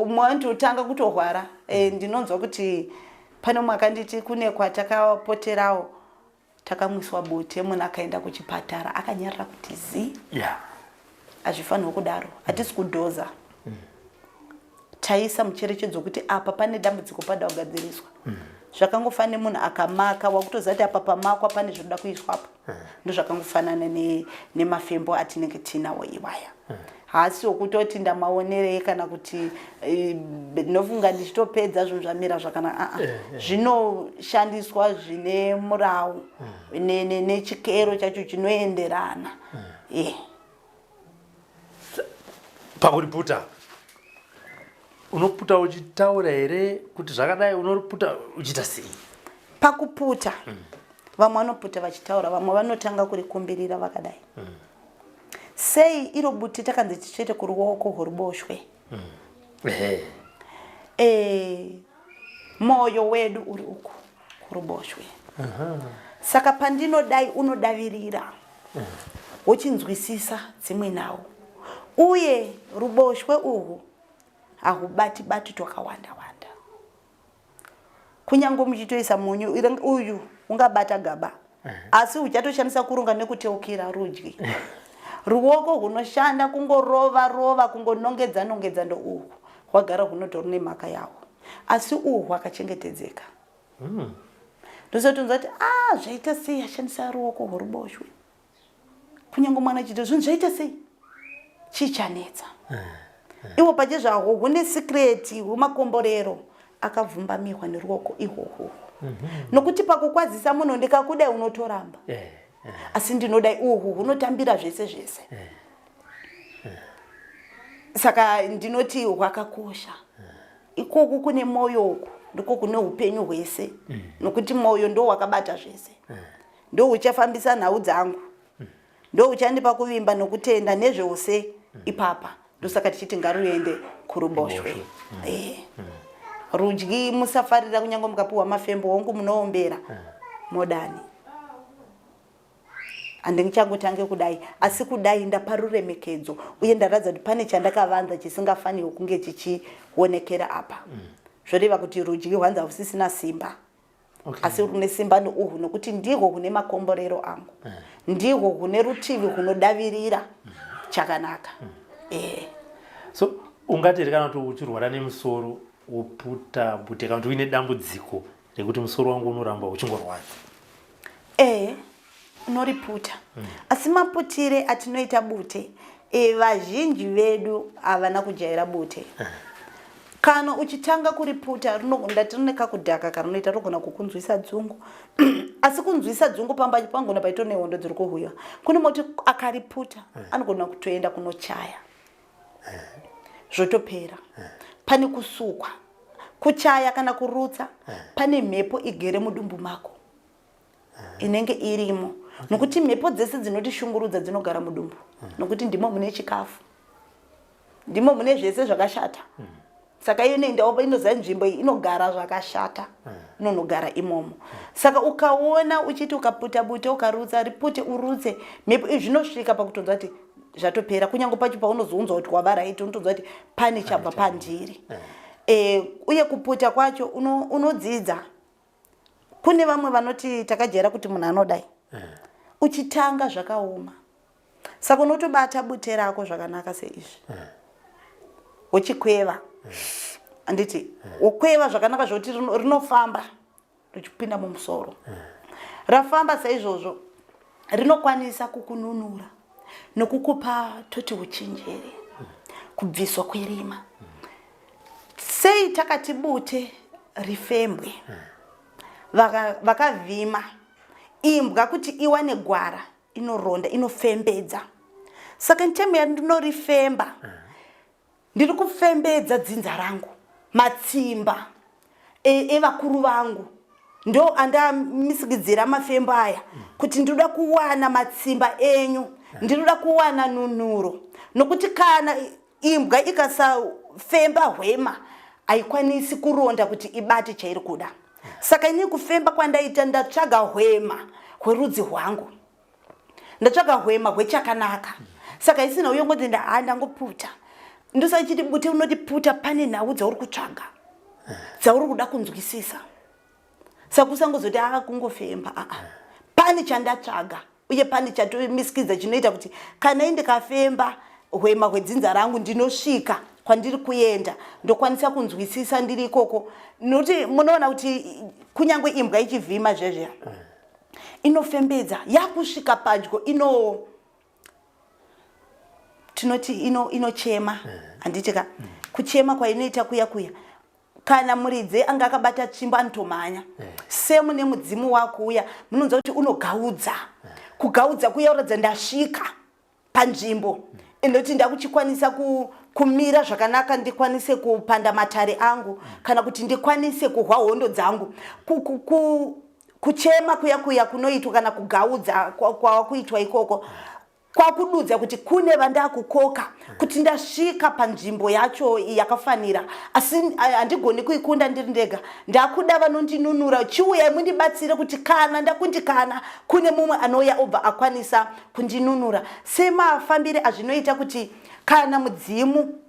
Mwantu utanga kutohwara. Ndinonzwa kuti pane mumwe akanditi kune kwatakapoterawo takamwiswa bute munhu akaenda kuchipatara akanyarara kuti zi. Hazvifanirwa kudaro. Hatisi kudhoza. Taisa mucherechedzo kuti apa pane dambudziko pada kugadziriswa. Zvakangofanira munhu akamaka wakutoziva kuti apa pamakwa pane zvoda kuiswapo. Ndozvakangofanana nemafembo atinenge tinawo iwaya. Hasi wokutoti ndamaonerei kana kuti ndinofunga ndichitopedza zvinhu zvamira zvakanaka. Zvinoshandiswa zvine murau nechikero chacho chinoenderana. Pakuriputa unoputa uchitaura here kuti zvakadai unoputa uchiita sei? Pakuputa vamwe vanoputa vachitaura, vamwe vanotanga kurikumbirira vakadai. Sei iro bute takanzi tichete kuruoko rworuboshwe. Moyo wedu uri uku kuruboshwe. Saka pandinodai unodavirira. Wochinzwisisa dzimwe nawo. Uye ruboshwe uhu ahubati twakawanda wanda. Kunyange muchitoisa munyu uyu ungabata gaba. Asi uchatoshandisa kurunga nekuteukira rudyi. Ruoko hunoshanda kungorova kungonongedza ndo uhu. Hwagara hunotorine maka yawo. Asi uhu hwakachengetedzeka. Ndozotonzwa kuti zvaita sei ashandisa ruoko rworuboshwe. Kunyange mwana chito zvinhu zvaita sei? Chichanetsa. Iwo pachezvaho hune secret humakomborero akavhumbamirwa neruoko ihwohwo. Nokuti pakukwazisa munhu ndikakudai unotoramba. Asi ndinodai uhu hunotambira zvese. Saka ndinoti hwakakosha. Ikoku kune moyo uku ndiko kune upenyu hwese. Nokuti moyo ndo wakabata zvese. Ndo uchafambisa nhau dzangu. Ndo uchandipa kuvimba nokutenda nezvose ipapa. Ndosaka tichiti ngaruende kuruboshwe. Rudyi musafarira kunyange mukapuwa mafembo hongu munoombera modani. Handichangotange kudai, asi kudai ndaparuremekedzo uye ndaradza kuti pane chandakavanza chisingafanirwi kunge chichionekera apa. Zvoreva kuti rudyi hwanza husisina simba. Asi rune simba nouhu nokuti ndihwo hune makomborero angu. Ndihwo hune rutivi hunodavirira chakanaka. So ungati kana kuti uchirwara nemusoro woputa bute kana kuti uine dambudziko rekuti musoro wangu unoramba uchingorwadza. Unoriputa. Asi maputire atinoita bute vazhinji vedu havana kujaira bute. Kana uchitanga kuriputa ndatinoneka kudhaka kana unoita rogona kukunzwisa dzungu. Asi kunzwisa dzungu pangona paito nehondo dziri kuhuya. Kune moti akariputa anogona kutoenda kunochaya. Zvotopera. Pane kusukwa. kuchaya kana kurutsa pane mhepo igere mudumbu mako inenge irimo nokuti mhepo dzese dzinotishungurudza dzinogara mudumbu nokuti ndimo mune chikafu ndimo mune zvese zvakashata saka iyo inoendawo inoziva nzvimbo iyi inogara zvakashata inonogara imomo saka ukaona uchiti ukaputa bute ukarutsa ripute urutse mhepo izvi zvinosvika pakutonzwa kuti zvatopera kunyange pacho paunozounzwa kuti wava right unotonzwa kuti pane chabva pandiri uye kuputa kwacho unodzidza kune vamwe vanoti takajera kuti munhu anodai uchitanga zvakaoma saka unotobata bute rako zvakanaka seizvi uchikweva anditi ukweva zvakanaka zvokuti rinofamba richipinda mumusoro rafamba saizvozvo rinokwanisa kukununura nokukupa toti uchenjeri kubviswa kwerima sei takati bute rifembwe vakavhima imbwa kuti iwane gwara inoronda inofembedza saka ntemu yandinorifemba ndiri kufembedza dzinza rangu matsimba evakuru vangu ndo andamisigidzira mafembo aya kuti ndinoda kuwana matsimba enyu ndinoda kuwana nunuro nokuti kana imbwa ikasafemba hwema haikwanisi kuronda kuti ibate chairi kuda saka ini kufemba kwandaita ndatsvaga hwema hwerudzi hwangu ndatsvaga hwema hwechakanaka saka isina uyongoti ndangoputa ndosachiti bute unoti puta pane nhau dzauri kutsvaga dzauri kuda kunzwisisa saka usangozoti kungofemba pane chandatsvaga uye pane chatomisikidza chinoita kuti kana indikafemba hwema hwedzinza rangu ndinosvika kwandiri kuenda ndokwanisa kunzwisisa ndiri ikoko nokuti munoona kuti kunyange imbwa ichivhima zvezve inofembedza yakusvika padyo tinoti inochema handitika kuchema kwainoita kuya kana muridzi anga akabata tsvimbo anotomhanya semune mudzimu wako uya munonzwa kuti unogaudza kugaudza kuya uradza ndasvika panzvimbo inoti ndakuchikwanisa kumira zvakanaka ndikwanise kupanda matare angu kana kuti ndikwanise kuhwa hondo dzangu kuchema kuya kunoitwa kana kugaudza kwakuitwa ikoko kwakududza kuti kune vandakukoka kuti ndasvika panzvimbo yacho yakafanira asi handigoni kuikunda ndiri ndega ndakuda vanondinunura chiuya mundibatsire kuti kana ndakundikana kune mumwe anouya obva akwanisa kundinunura semafambire azvinoita kuti kana mudzimu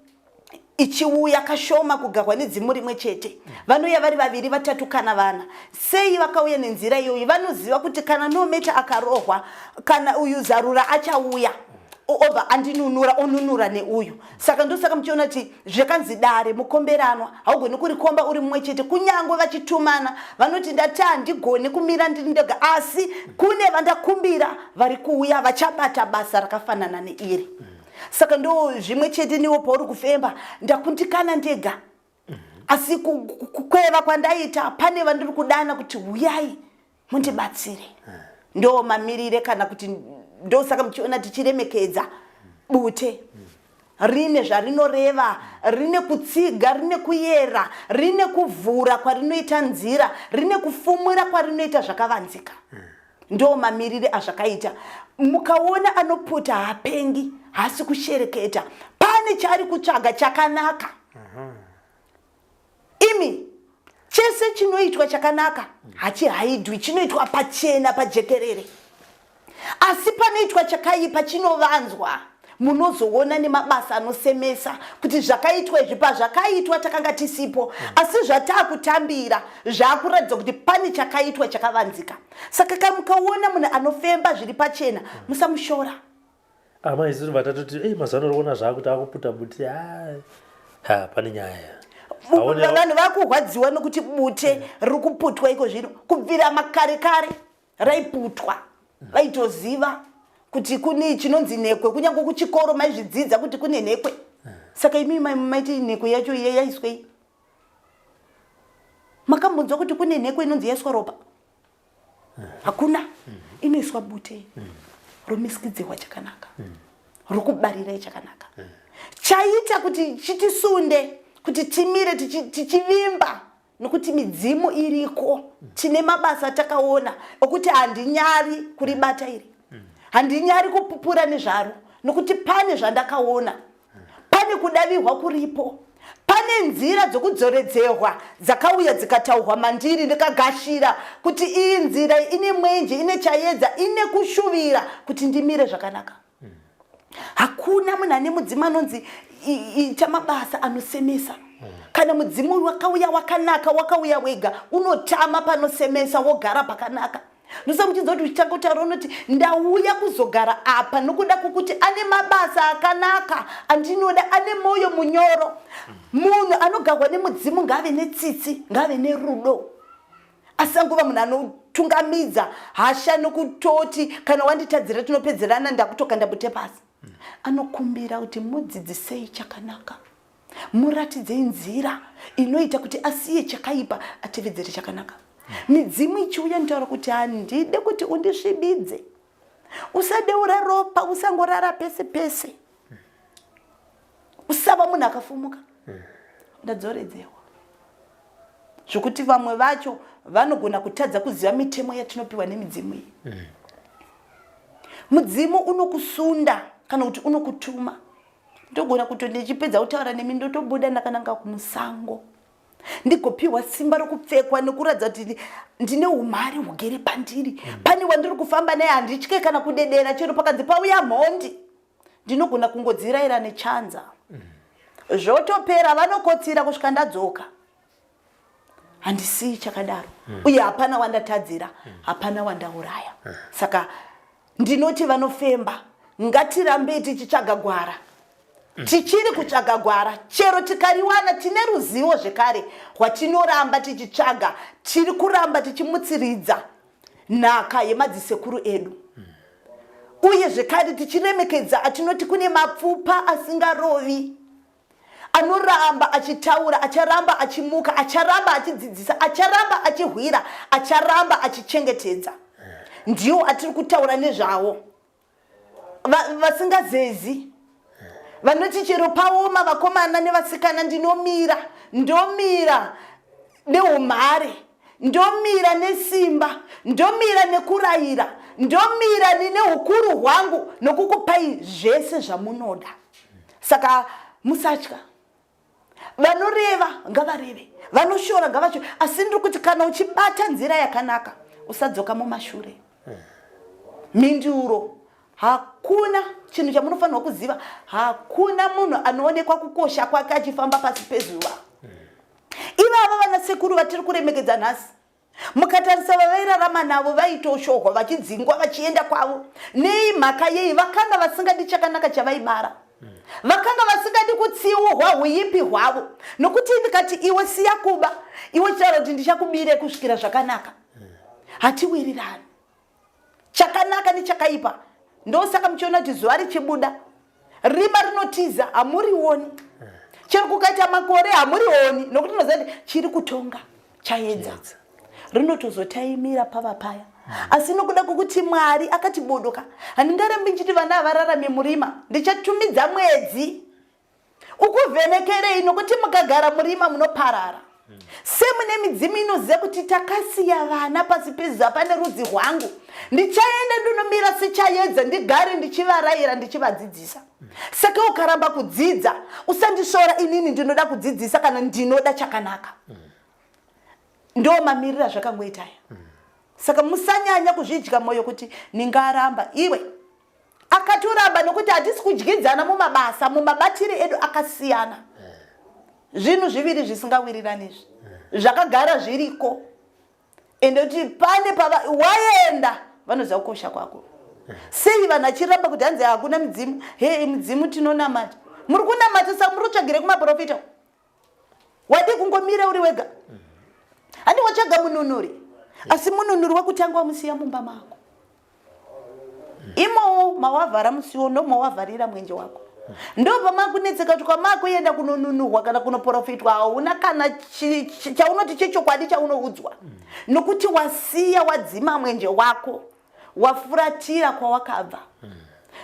ichiuya kashoma kugarwa nedzimu rimwe chete vanouya vari vaviri vatatu kana vana sei vakauya nenzira iyoyi vanoziva kuti kana nometa akarohwa kana uyu zarura achauya obva andinunura onunura neuyu saka ndosaka muchiona kuti zvekanzi dare mukomberanwa haugoni kurikomba uri mumwe chete kunyange vachitumana vanoti ndati handigoni kumira ndiri ndega asi kune vandakumbira vari kuuya vachabata basa rakafanana neiri saka ndo zvimwe chete niwo pauri kufemba ndakundikana ndega asi kukweva kwandaita pane vandiri kudana kuti uyai mundibatsire ndo mamirire kana kuti ndo saka muchiona tichiremekedza bute rine zvarinoreva rine kutsiga rine kuyera rine kuvhura kwarinoita nzira rine kufumura kwarinoita zvakavanzika ndo mamirire azvakaita mukaona anoputa hapengi hasi kushereketa pane chaari kutsvaga chakanaka imi chese chinoitwa chakanaka hachihaidwi chinoitwa pachena pajekerere asi panoitwa chakaipa chinovanzwa munozoona nemabasa anosemesa kuti zvakaitwa izvi pazvakaitwa takanga tisipo asi zvatakutambira zvakuratidza kuti pane chakaitwa chakavanzika saka kana mukaona munhu anofemba zviri pachena musamushora amaizuri vatatoti mazano roona zvakuti akuputa bute pane nyaya vanhu vakurwadziwa nokuti bute riri kuputwa iko zvino kubvira makare kare raiputwa vaitoziva kuti kune chinonzi nhekwe kunyange kuchikoro maizvidzidza kuti kune nhekwe saka imi maiti nhekwe yacho yaiswei makambonzwa kuti kune nhekwe inonzi yaiswa ropa hakuna inoiswa bute romisikidzirwa chakanaka rokubarirai chakanaka chaita kuti chitisunde kuti timire tichivimba nokuti midzimu iriko. Tine mabasa takaona okuti handinyari kuribata iri. Handinyari kupupura nezvaro nokuti pane zvandakaona. Pane kudavirwa kuripo. Pane nzira dzokudzoredzerwa dzakauya dzikataurwa mandiri ndikagashira kuti iyi nzira ine mwenje, ine chaedza, ine kushuvira kuti ndimire zvakanaka. Hakuna munhu ane mudzimu anonzi ita mabasa anosemesa. Kana mudzimu wakauya wakanaka, wakauya wega, unotama panosemesa, wogara pakanaka. Nosa muchinzwa kuti uchitanga kutaura unoti ndauya kuzogara apa nokuda kwokuti ane mabasa akanaka andinoda, ane moyo munyoro. Munhu anogarwa nemudzimu ngave netsitsi, ngave nerudo. Asangova munhu anotungamidza hasha nokutoti kana wanditadzira tinopedzerana ndakutoka ndabute pasi. Anokumbira kuti mudzidzisei chakanaka. Muratidze nzira inoita kuti asiye chakaipa atevedzere chakanaka. Midzimu ichiuya ntaura kuti handide kuti undisvibidze. Usadeura ropa, usangorara pese pese. Usava munhu akafumuka. Ndadzoredzewa. Zvokuti vamwe vacho vanogona kutadza kuziva mitemo yatinopiwa nemidzimu iyi. Mudzimu unokusunda kana kuti unokutuma. Ndogona kuti ndichipedza kutaura nemi ndotobuda ndakananga kumusango. Ndigopiwa simba rokupfekwa nekuradza kuti ndine umari hugere pandiri. Pane wandiri kufamba naye handitye kana kudedera chero pakanzi pauya mhondi. Ndinogona kungodziraira nechanza. Zvotopera vanokotsira kusvika ndadzoka. Handisii chakadaro. Uye hapana wandatadzira, hapana wandauraya. Saka ndinoti vanofemba ngatirambe tichitsvaga gwara. Tichiri kutsvaga gwara, chero tikariwana tine ruzivo zvekare rwatinoramba tichitsvaga, tiri kuramba tichimutsiridza nhaka yemadzisekuru edu. Uye zvekare tichiremekedza atinoti kune mapfupa asingarovi, anoramba achitaura, acharamba achimuka, acharamba achidzidzisa, acharamba achihwira, acharamba achichengetedza. Ndiwo atiri kutaura nezvavo. Vasingazezi. Vanoti chero paoma vakomana nevasikana ndomira neumhare, ndomira nesimba, ndomira nekurayira, ndomira neukuru hwangu nokukupai zvese zvamunoda. Saka musatya. Vanoreva ngavareve, vanoshora ngavashore, asi ndiri kuti kana uchibata nzira yakanaka usadzoka mumashure. Minduro hakuna chinhu chamunofanirwa kuziva, hakuna munhu anoonekwa kukosha kwake achifamba pasi pezuva. Ivava vanasekuru vatiri kuremekedza nhasi, mukatarisa vavairarama navo vaitoshohwa vachidzingwa vachienda kwavo nemhaka yei vakanga vasingadi chakanaka chavaibara. Vakanga vasingadi kutsiurwa huipi hwavo, nokuti ndikati iwe siya kuba, iwe chitaura kuti ndichakubire kusvikira zvakanaka. Hatiwirirani. Chakanaka nechakaipa. Ndosaka muchiona kuti zuva richibuda, rima rinotiza hamurioni. Chero kukaita makore hamurioni, nokuti unoziva kuti chiri kutonga chaedza. Rinotozotaimira pava paya. Asi nokuda kwokuti Mwari akatibodoka, handingarambi ndichiti vana havararame murima, ndichatumidza mwedzi ukuvhenekerei nokuti mukagara murima munoparara. Semune midzimu inoziva kuti takasiya vana pasi pezuva pane rudzi rwangu, ndichaenda ndonomira sechaedza ndigare ndichivarayira ndichivadzidzisa. Saka ukaramba kudzidza, usandishora inini ndinoda kudzidzisa kana ndinoda chakanaka. Ndo mamirira zvakangoita aya. Saka musanyanya kuzvidya moyo kuti ningaramba. Iwe akatoramba nokuti hatisi kudyidzana mumabasa, mumabatiri edu akasiyana. Zvinhu zviviri zvisingawirirani zvakagara zviriko. Ende kuti pane waenda vanoziva kukosha kwako. Sei vanhu vachiramba kuti hanzi hakuna midzimu, hei midzimu tinonamata. Muri kunamata saka muri kutsvagire kumaprofita. Wadi kungomira uri wega. Handi watsvaga mununuri. Asi mununuri wakutanga wamusiya mumba mako. Imowo mawavhara musiwo ndomawavharira mwenje wako. Ndo pamakunetseka kuti kwamako yenda kunonunuhwa kana kunoprofitwa hauna kana chaunoti chechokwadi chaunoudzwa. Nokuti wasiya wadzima mwenje wako, wafuratira kwawakabva.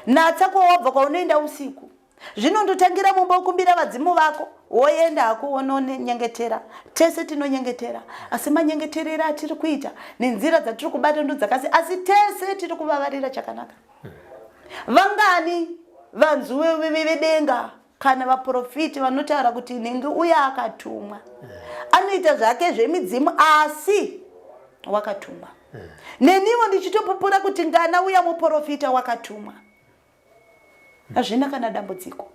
Natsa kwawabva kwaunoenda usiku. Zvinondotangira mumba ukumbira vadzimu vako, woenda kuononyengetera tese tinonyengetera asi manyengeterera atiri kuita nenzira dzatiri kubata ndo dzakasiyana asi tese tiri kuvavarira chakanaka vangani vanzuwe vedenga kana vaprofiti vanotaura kuti ningi uya akatumwa anoita zvake zvemidzimu asi wakatumwa neniwo ndichitopupura kuti ngana uya muprofita wakatumwa hazvina kana dambudziko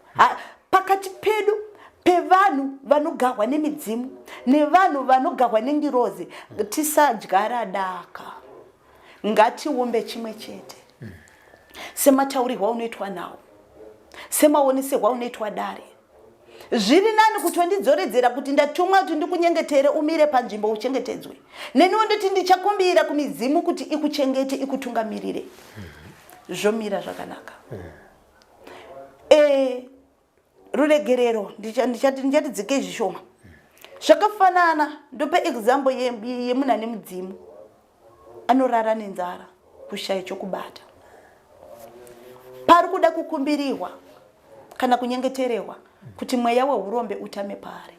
pakati pedu pevanhu vanogarwa nemidzimu nevanhu vanogarwa nengirozi tisadyara daka ngatiumbe chimwe chete semataurirwa unoitwa nawo semaoneserwa unoitwa dare zviri nani kuti wandidzoredzera kuti ndatumwa kuti ndikunyengetere umire panzvimbo uchengetedzwe neniwo ndoti ndichakumbira kumidzimu kuti ikuchengete ikutungamirire zvomira zvakanaka ruregerero ndichatidzike zvishoma zvakafanana ndope example yemunhu ane mudzimu anorara nenzara kushaya chokubata pari kuda kukumbirirwa kana kunyengetererwa kuti mweya weurombe utame pari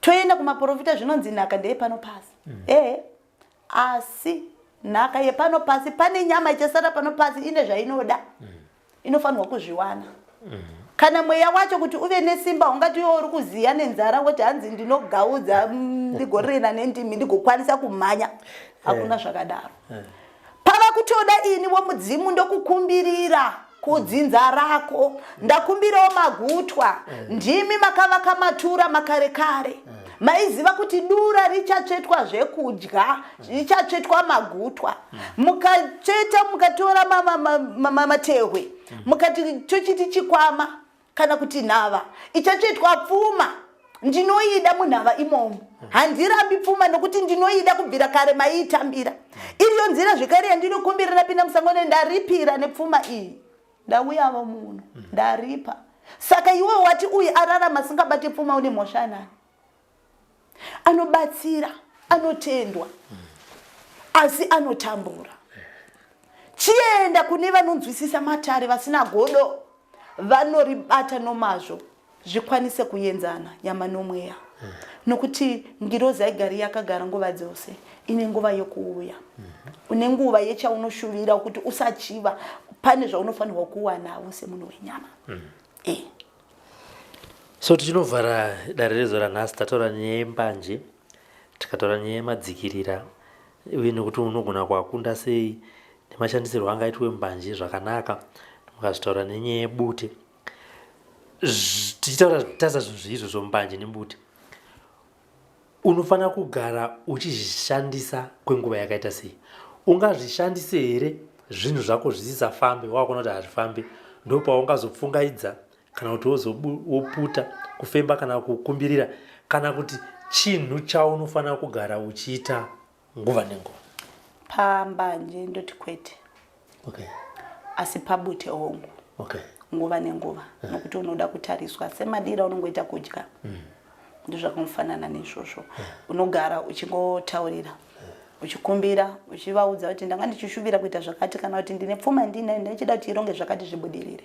toenda kumaprofita zvinonzi nhaka ndeye pano pasi asi nhaka yepano pasi pane nyama ichasara pano pasi ine zvainoda inofanirwa kuzviwana kana mweya wacho kuti uve nesimba ungati iwe uri kuziya nenzara woti hanzi ndinogaudza ndigorena nendimi ndigokwanisa kumhanya hakuna zvakadaro pava kutoda ini womudzimu ndokukumbirira kudzinza rako ndakumbirawo magutwa ndimi makavaka matura makare kare maiziva kuti dura richatsvetwa zvekudya richatsvetwa magutwa mukatsveta mukatora matehwe mukati chochiti chikwama kana kuti nhava ichatsvetwa pfuma ndinoida munhava imomo handirambi pfuma nokuti ndinoida kubvira kare maiitambira iriyo nzira zvekare yandinokumbira napinda musango ndaripira nepfuma iyi ndauyavo munhu ndaripa saka iwe wati uyu ararama asingabati pfuma une mhosva nani anobatsira anotendwa asi anotambura chienda kune vanonzwisisa matare vasina godo vanoribata nomazvo zvikwanise kuenzana nyama nomweya nokuti ngirozi haigari yakagara nguva dzose ine nguva yokuuya une nguva yechaunoshuvira kuti usachiva pane zvaunofanirwa kuwanawo semunhu wenyama so tichinovhara dare rezo ranhasi tataura nyaya yembanje tikataura nyaya yemadzikirira uye nekuti unogona kuakunda sei nemashandisirwo angaitwe mbanje zvakanaka mukazvitaura nenyaya yebute tichitaura tasa zvinhu zviizvo zvombanje nembute unofanira kugara uchizvishandisa kwenguva yakaita sei ungazvishandise here zvinhu zvako zvisisafambe wakuona kuti hazvifambe ndopaungazopfungaidza kana kuti woputa kufemba kana kukumbirira kana kuti chinhu chaunofanira kugara uchiita nguva nenguva pambanje ndoti kwete asi pabute hongu nguva nenguva nokuti unoda kutariswa semadira unongoita kudya ndozvakamufanana neizvozvo unogara uchingotaurira uchikumbira uchivaudza kuti ndanga ndichishuvira kuita zvakati kana kuti ndine pfuma ndichida kuti ironge zvakati zvibudirire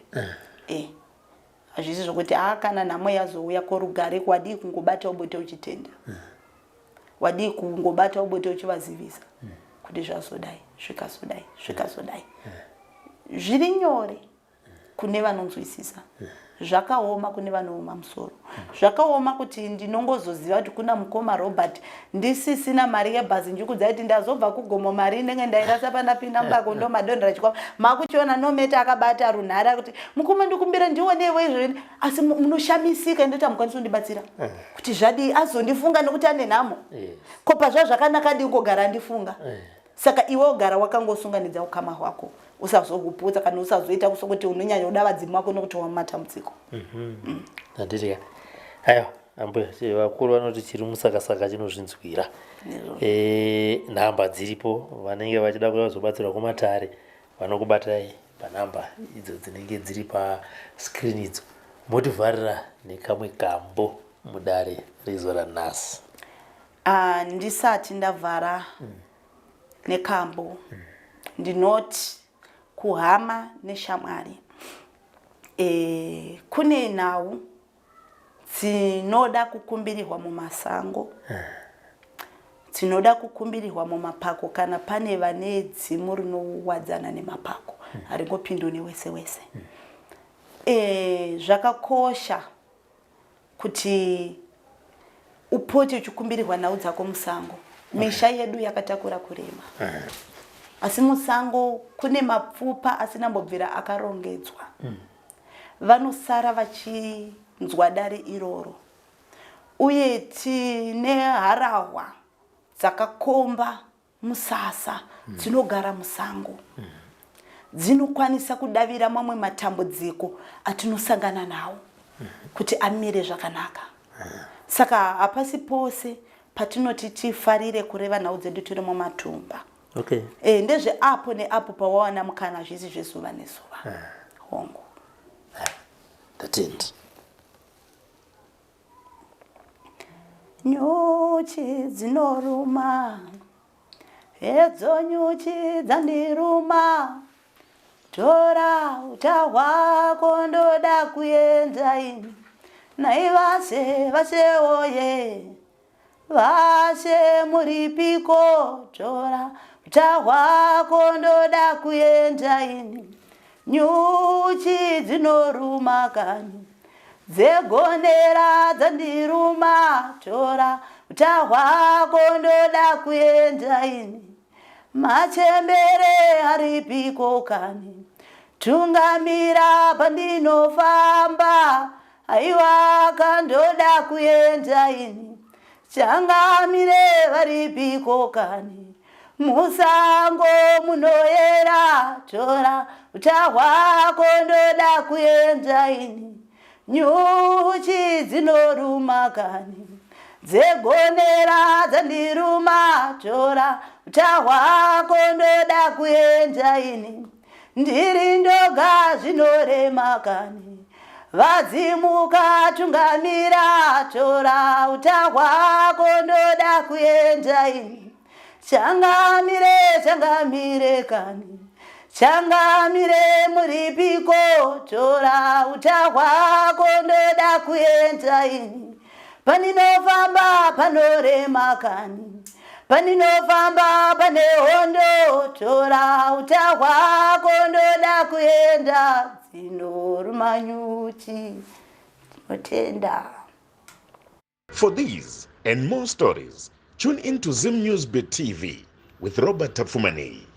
hazvisi zvokuti kana nhamo yazouya korugare wadii kungobata ubote uchitenda wadii kungobata ubote uchivazivisa kuti zvazodai zvikazodai zviri nyore kune vanonzwisisa zvakaoma kune vanooma musoro zvakaoma kuti ndinongozoziva kuti kuna mukoma Robert ndisisina mari yebhazi ndikudza kuti ndazobva kugomo mari inenge ndairasa pandapinda mubako ndomadondera chikwama makuchiona nometa akabata runhare kuti mukoma ndikumbira ndionewo izvoni asi munoshamisika ndoti hamukwanisi kundibatsira kuti zvadii azondifunga nekuti ane nhamo ko pazvazvakanaka ndingogara ndifunga saka iwe ugara wakangosunganidza ukama hwako usazohuputsa kana usazoita kusokuti unonyanya kuda vadzimu vako nokuti wamatambudziko ndanditika aiwa ambuya vakuru vanoti chiri musakasaka chinozvinzwira nhamba dziripo vanenge vachida kuda kuzobatsirwa kumatare vanokubatai panhamba idzo dzinenge dziri paskrini idzo motivharira nekamwe kambo mudare rezo ranhasi ndisati ndavhara nekambo ndinoti kuhama neshamwari kune nhau dzinoda kukumbirirwa mumasango, dzinoda kukumbirirwa mumapako kana pane vane dzimu rinowadzana nemapako, haringopindwi wese wese. Zvakakosha kuti upote uchikumbirirwa nhau dzako musango. Misha yedu yakatakura kurema. Asi musango kune mapfupa asina mbobvira akarongedzwa. Vanosara vachinzwa dare iroro. Uye tine harahwa dzakakomba musasa dzinogara musango. Dzinokwanisa kudavira mamwe matambudziko atinosangana nawo kuti amire zvakanaka. Saka hapasi pose patinoti tifarire kureva nhau dzedu tiri mumatumba. Okay. Ndezve apo neapo pawawana mukana zvisi zvezuva nezuva. Hongo. Tatenda. Nyuchi dzinoruma, edzo nyuchi dzandiruma, tora uta hwako ndoda kuenda ini, nai vase oye, vase muripiko, tora uta hwako ndoda kuenda ini, nyuchi dzinoruma kani, dzegonera dzandiruma, tora uta hwako ndoda kuenda ini, machembere aripiko kani, tungamira pandinofamba, aiwa kandoda kuenda ini, changamire varipiko kani, musango munoyera, tora uta hwako ndoda kuenda ini, nyuchi dzinoruma kani, dzegonera dzandiruma, tora uta hwako ndoda kuenda ini, ndiri ndoga zvinorema kani, vadzimuka tungamira, tora uta hwako ndoda kuenda ini, changamire kani, changamire muripiko, tora uta hwako ndoda kuenda ini, paninofamba panorema kani, paninofamba pane hondo, tora uta hwako ndoda kuenda, dzinoruma nyuchi, tinotenda. For these and more stories, tune in to Zim News Beat TV with Robert Tafumani.